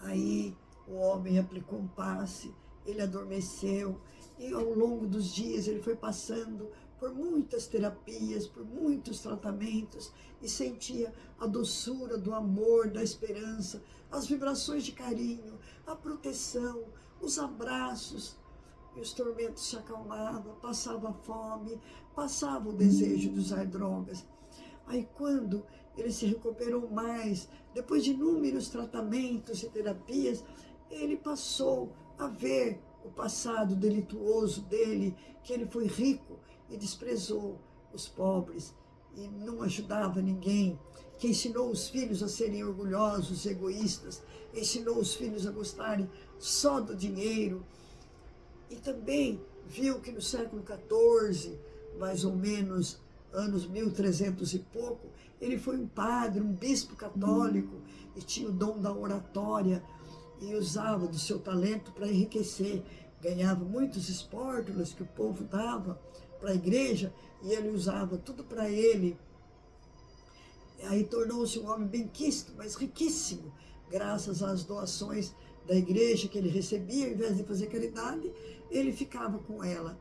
Aí o homem aplicou um passe, ele adormeceu, E ao longo dos dias ele foi passando por muitas terapias, por muitos tratamentos, e sentia a doçura do amor, da esperança, as vibrações de carinho, a proteção, os abraços. E os tormentos se acalmavam, passava a fome, passava o desejo de usar drogas. Aí quando ele se recuperou mais, depois de inúmeros tratamentos e terapias, ele passou a ver o passado delituoso dele, que ele foi rico e desprezou os pobres e não ajudava ninguém, que ensinou os filhos a serem orgulhosos, egoístas, ensinou os filhos a gostarem só do dinheiro. E também viu que no século XIV, mais ou menos, anos 1300 e pouco, ele foi um padre, um bispo católico, e tinha o dom da oratória, e usava do seu talento para enriquecer. Ganhava muitos espórtulos que o povo dava para a igreja, e ele usava tudo para ele. Aí tornou-se um homem benquisto, mas riquíssimo, graças às doações da igreja que ele recebia. Ao invés de fazer caridade, ele ficava com ela.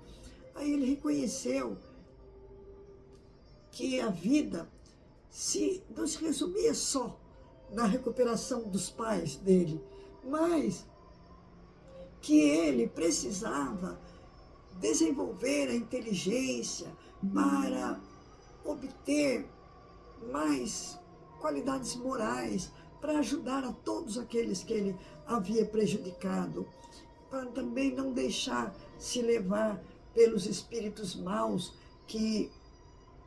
Aí ele reconheceu que a vida não se resumia só na recuperação dos pais dele, mas que ele precisava desenvolver a inteligência para obter mais qualidades morais, para ajudar a todos aqueles que ele havia prejudicado, para também não deixar se levar pelos espíritos maus que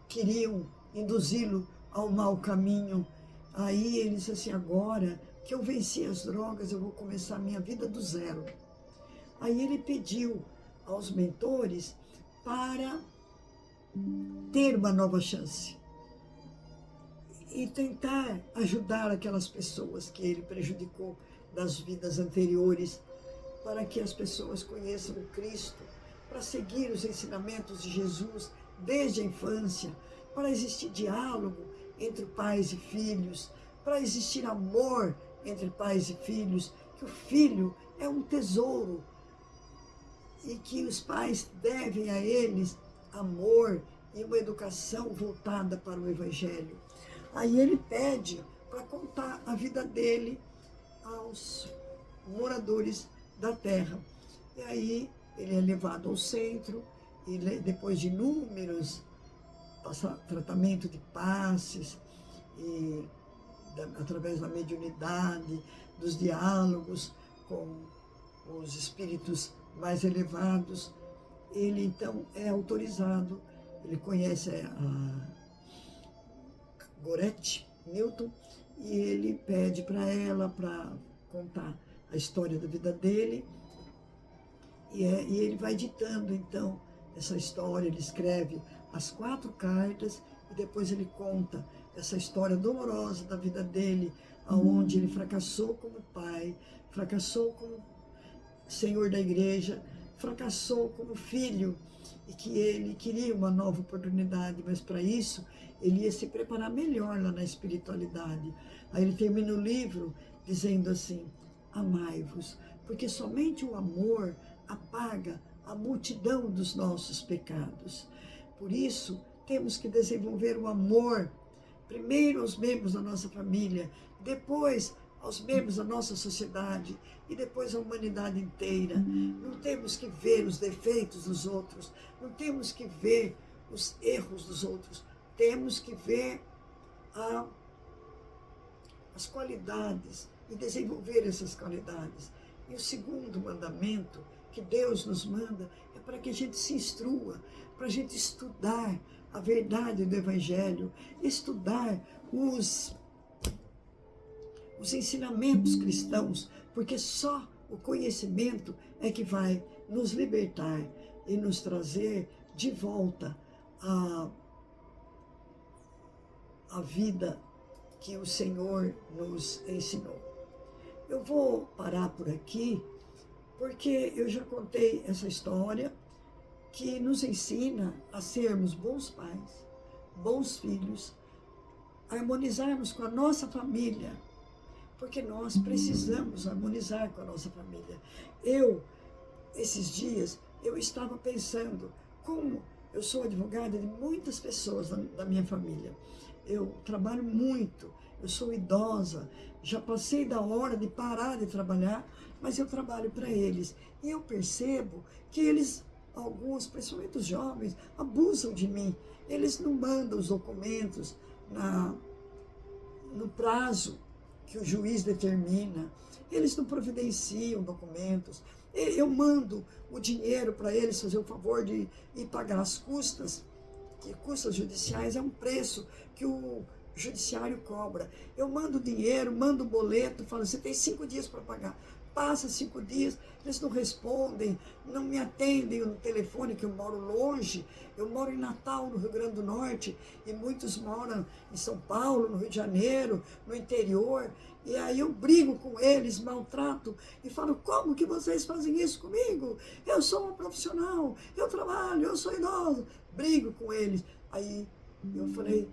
queriam induzi-lo ao mau caminho. Aí ele disse assim: agora que eu venci as drogas, eu vou começar a minha vida do zero. Aí ele pediu aos mentores para ter uma nova chance e tentar ajudar aquelas pessoas que ele prejudicou das vidas anteriores, para que as pessoas conheçam o Cristo, para seguir os ensinamentos de Jesus desde a infância, para existir diálogo entre pais e filhos, para existir amor entre pais e filhos, que o filho é um tesouro e que os pais devem a eles amor e uma educação voltada para o Evangelho. Aí ele pede para contar a vida dele aos moradores da terra. E aí ele é levado ao centro, e depois de inúmeros tratamento de passes, e através da mediunidade, dos diálogos com os espíritos mais elevados, ele então é autorizado. Ele conhece a Gorete Newton, e ele pede para ela para contar a história da vida dele, e ele vai ditando então essa história. Ele escreve as 4 cartas e depois ele conta essa história dolorosa da vida dele, aonde ele fracassou como pai, fracassou como senhor da igreja, fracassou como filho, e que ele queria uma nova oportunidade, mas para isso ele ia se preparar melhor lá na espiritualidade. Aí ele termina o livro dizendo assim: amai-vos, porque somente o amor apaga a multidão dos nossos pecados. Por isso, temos que desenvolver o amor, primeiro aos membros da nossa família, depois aos membros da nossa sociedade e depois à humanidade inteira. Não temos que ver os defeitos dos outros, não temos que ver os erros dos outros, temos que ver as qualidades e desenvolver essas qualidades. E o segundo mandamento que Deus nos manda é para que a gente se instrua, para a gente estudar a verdade do Evangelho, estudar os ensinamentos cristãos, porque só o conhecimento é que vai nos libertar e nos trazer de volta a vida que o Senhor nos ensinou. Eu vou parar por aqui, porque eu já contei essa história que nos ensina a sermos bons pais, bons filhos, harmonizarmos com a nossa família, porque nós precisamos harmonizar com a nossa família. Esses dias, eu estava pensando, como eu sou advogada de muitas pessoas da minha família, eu trabalho muito, eu sou idosa, já passei da hora de parar de trabalhar, mas eu trabalho para eles. E eu percebo que eles, alguns, principalmente os jovens, abusam de mim. Eles não mandam os documentos no prazo que o juiz determina. Eles não providenciam documentos. Eu mando o dinheiro para eles fazer o favor de ir pagar as custas, que custas judiciais é um preço que o judiciário cobra. Eu mando dinheiro, mando boleto, falo, você tem 5 dias para pagar. Passa 5 dias, eles não respondem, não me atendem no telefone, que eu moro longe. Eu moro em Natal, no Rio Grande do Norte, e muitos moram em São Paulo, no Rio de Janeiro, no interior. E aí eu brigo com eles, maltrato, e falo, como que vocês fazem isso comigo? Eu sou uma profissional, eu trabalho, eu sou idosa. Brigo com eles. Aí eu falei,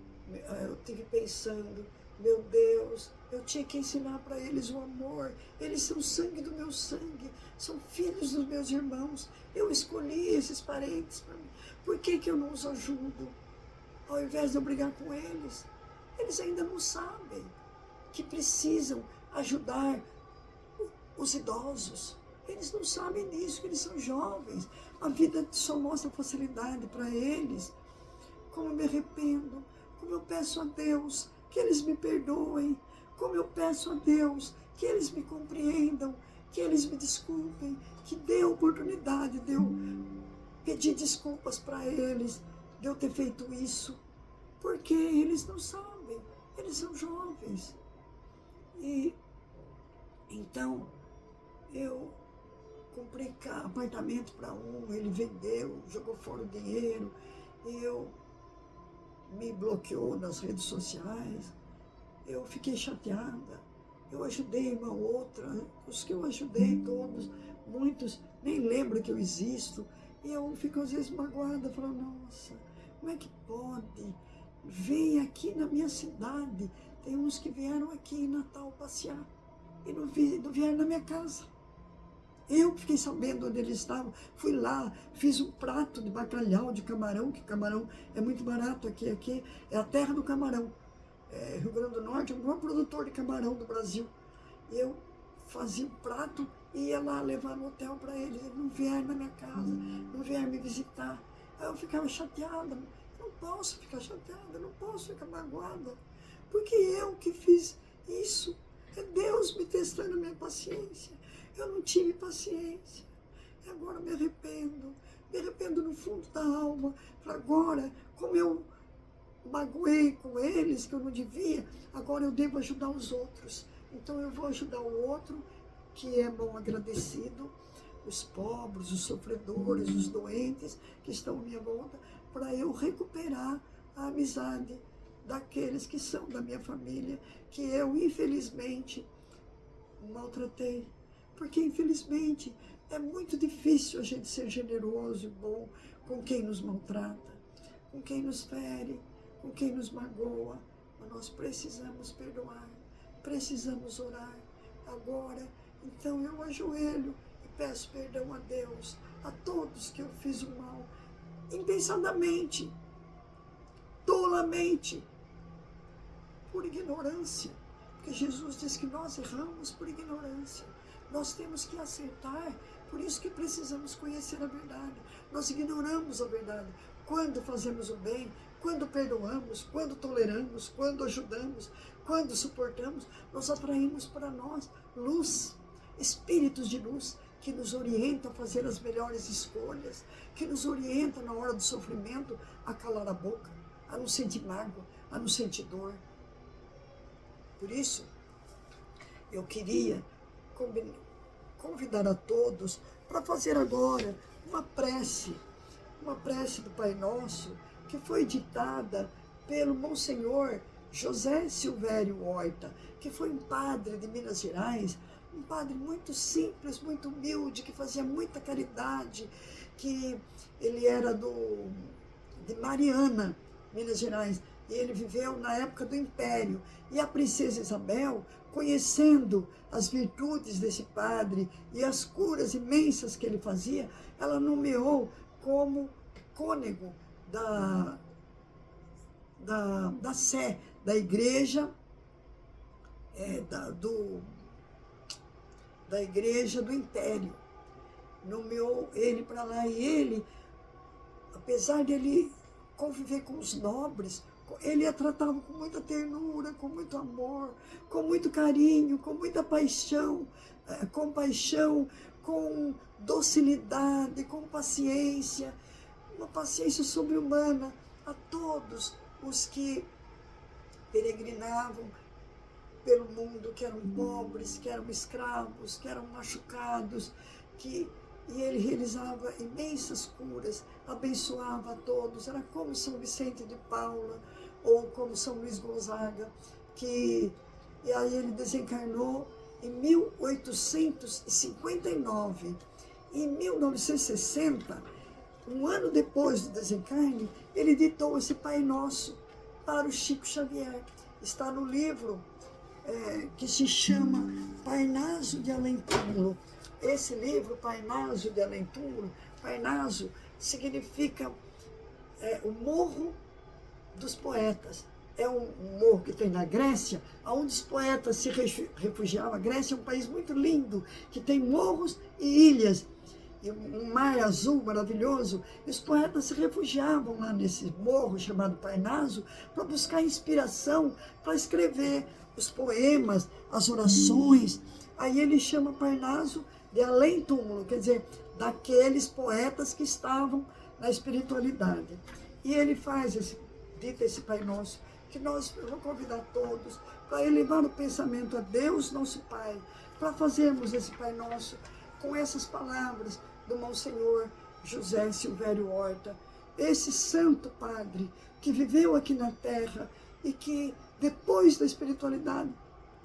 eu tive pensando, meu Deus, eu tinha que ensinar para eles o amor. Eles são sangue do meu sangue, são filhos dos meus irmãos. Eu escolhi esses parentes para mim. Por que eu não os ajudo? Ao invés de eu brigar com eles, eles ainda não sabem que precisam ajudar os idosos. Eles não sabem disso, que eles são jovens. A vida só mostra facilidade para eles. Como eu me arrependo, como eu peço a Deus que eles me perdoem, como eu peço a Deus que eles me compreendam, que eles me desculpem, que dê a oportunidade de eu pedir desculpas para eles, de eu ter feito isso, porque eles não sabem, eles são jovens. E então eu comprei apartamento para um, ele vendeu, jogou fora o dinheiro, me bloqueou nas redes sociais, eu fiquei chateada. Eu ajudei uma outra, os que eu ajudei todos, muitos nem lembram que eu existo, e eu fico às vezes magoada, falo, nossa, como é que pode? Vem aqui na minha cidade, tem uns que vieram aqui em Natal passear, e não vieram na minha casa. Eu fiquei sabendo onde eles estavam, fui lá, fiz um prato de bacalhau, de camarão, que camarão é muito barato aqui é a terra do camarão. Rio Grande do Norte é o maior produtor de camarão do Brasil. E eu fazia um prato e ia lá levar no hotel para eles. Eles não vieram na minha casa, não vieram me visitar. Aí eu ficava chateada, não posso ficar chateada, não posso ficar magoada, porque eu que fiz isso, é Deus me testando a minha paciência. Eu não tive paciência, e agora me arrependo no fundo da alma. Agora, como eu magoei com eles, que eu não devia, agora eu devo ajudar os outros. Então eu vou ajudar o outro, que é mal agradecido, os pobres, os sofredores, os doentes que estão à minha volta, para eu recuperar a amizade daqueles que são da minha família, que eu, infelizmente, maltratei. Porque, infelizmente, é muito difícil a gente ser generoso e bom com quem nos maltrata, com quem nos fere, com quem nos magoa. Mas nós precisamos perdoar, precisamos orar. Agora, então, eu ajoelho e peço perdão a Deus, a todos que eu fiz o mal, impensadamente, tolamente, por ignorância. Porque Jesus diz que nós erramos por ignorância. Nós temos que acertar, por isso que precisamos conhecer a verdade. Nós ignoramos a verdade. Quando fazemos o bem, quando perdoamos, quando toleramos, quando ajudamos, quando suportamos, nós atraímos para nós luz, espíritos de luz, que nos orientam a fazer as melhores escolhas, que nos orientam na hora do sofrimento a calar a boca, a não sentir mágoa, a não sentir dor. Por isso, eu queria convidar a todos para fazer agora uma prece do Pai Nosso, que foi ditada pelo Monsenhor José Silvério Horta, que foi um padre de Minas Gerais, um padre muito simples, muito humilde, que fazia muita caridade, que ele era de Mariana, Minas Gerais, e ele viveu na época do Império. E a princesa Isabel, conhecendo as virtudes desse padre e as curas imensas que ele fazia, ela nomeou como cônego da Sé, da igreja, da igreja do Império. Nomeou ele para lá, e ele, apesar de ele conviver com os nobres, ele a tratava com muita ternura, com muito amor, com muito carinho, com muita compaixão, com docilidade, com paciência, uma paciência sobre-humana a todos os que peregrinavam pelo mundo, que eram pobres, que eram escravos, que eram machucados, e ele realizava imensas curas, abençoava a todos. Era como São Vicente de Paula, ou como São Luís Gonzaga, e aí ele desencarnou em 1859. Em 1960, um ano depois do desencarne, ele ditou esse Pai Nosso para o Chico Xavier. Está no livro que se chama Parnaso de Além-Túmulo. Esse livro, Parnaso de Além-Túmulo, Parnaso significa o Morro dos Poetas. É um morro que tem na Grécia, onde os poetas se refugiavam. A Grécia é um país muito lindo, que tem morros e ilhas, e um mar azul maravilhoso. E os poetas se refugiavam lá nesse morro chamado Parnaso para buscar inspiração para escrever os poemas, as orações. Aí ele chama Parnaso de Além-Túmulo, quer dizer, daqueles poetas que estavam na espiritualidade. E ele dita esse Pai Nosso, que nós vamos convidar todos para elevar o pensamento a Deus, nosso Pai, para fazermos esse Pai Nosso com essas palavras do Monsenhor José Silvério Horta, esse santo padre que viveu aqui na terra e que, depois da espiritualidade,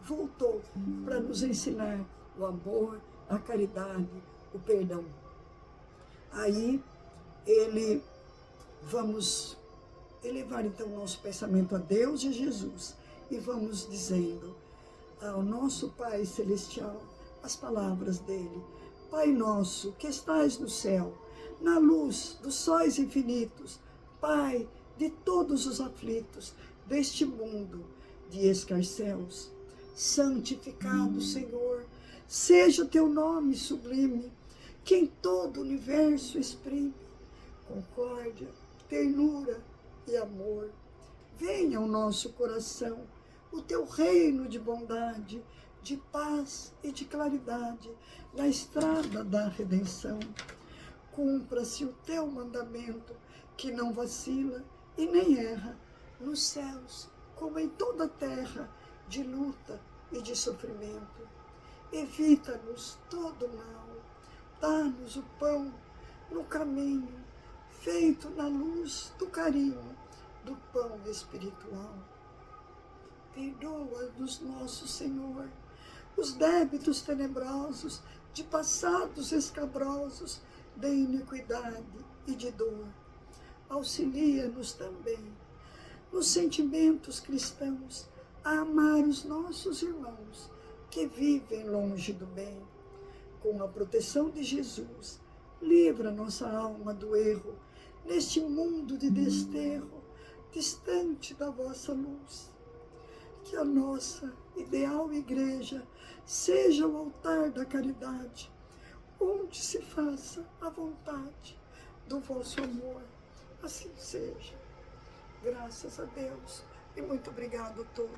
voltou para nos ensinar o amor, a caridade, o perdão. Aí, vamos elevar então o nosso pensamento a Deus e a Jesus, e vamos dizendo ao nosso Pai Celestial as palavras dele: Pai nosso que estais no céu, na luz dos sóis infinitos, Pai de todos os aflitos deste mundo de escarcéus, santificado, Senhor, seja o teu nome sublime, que em todo o universo exprime concórdia, ternura e amor. Venha ao nosso coração o teu reino de bondade, de paz e de claridade na estrada da redenção. Cumpra-se o teu mandamento, que não vacila e nem erra, nos céus como em toda a terra, de luta e de sofrimento. Evita-nos todo mal, dá-nos o pão no caminho, feito na luz do carinho do pão espiritual. Perdoa-nos, nosso Senhor, os débitos tenebrosos de passados escabrosos de iniquidade e de dor. Auxilia-nos também nos sentimentos cristãos a amar os nossos irmãos que vivem longe do bem. Com a proteção de Jesus, livra nossa alma do erro, neste mundo de desterro, distante da vossa luz. Que a nossa ideal igreja seja o altar da caridade, onde se faça a vontade do vosso amor. Assim seja. Graças a Deus e muito obrigado a todos.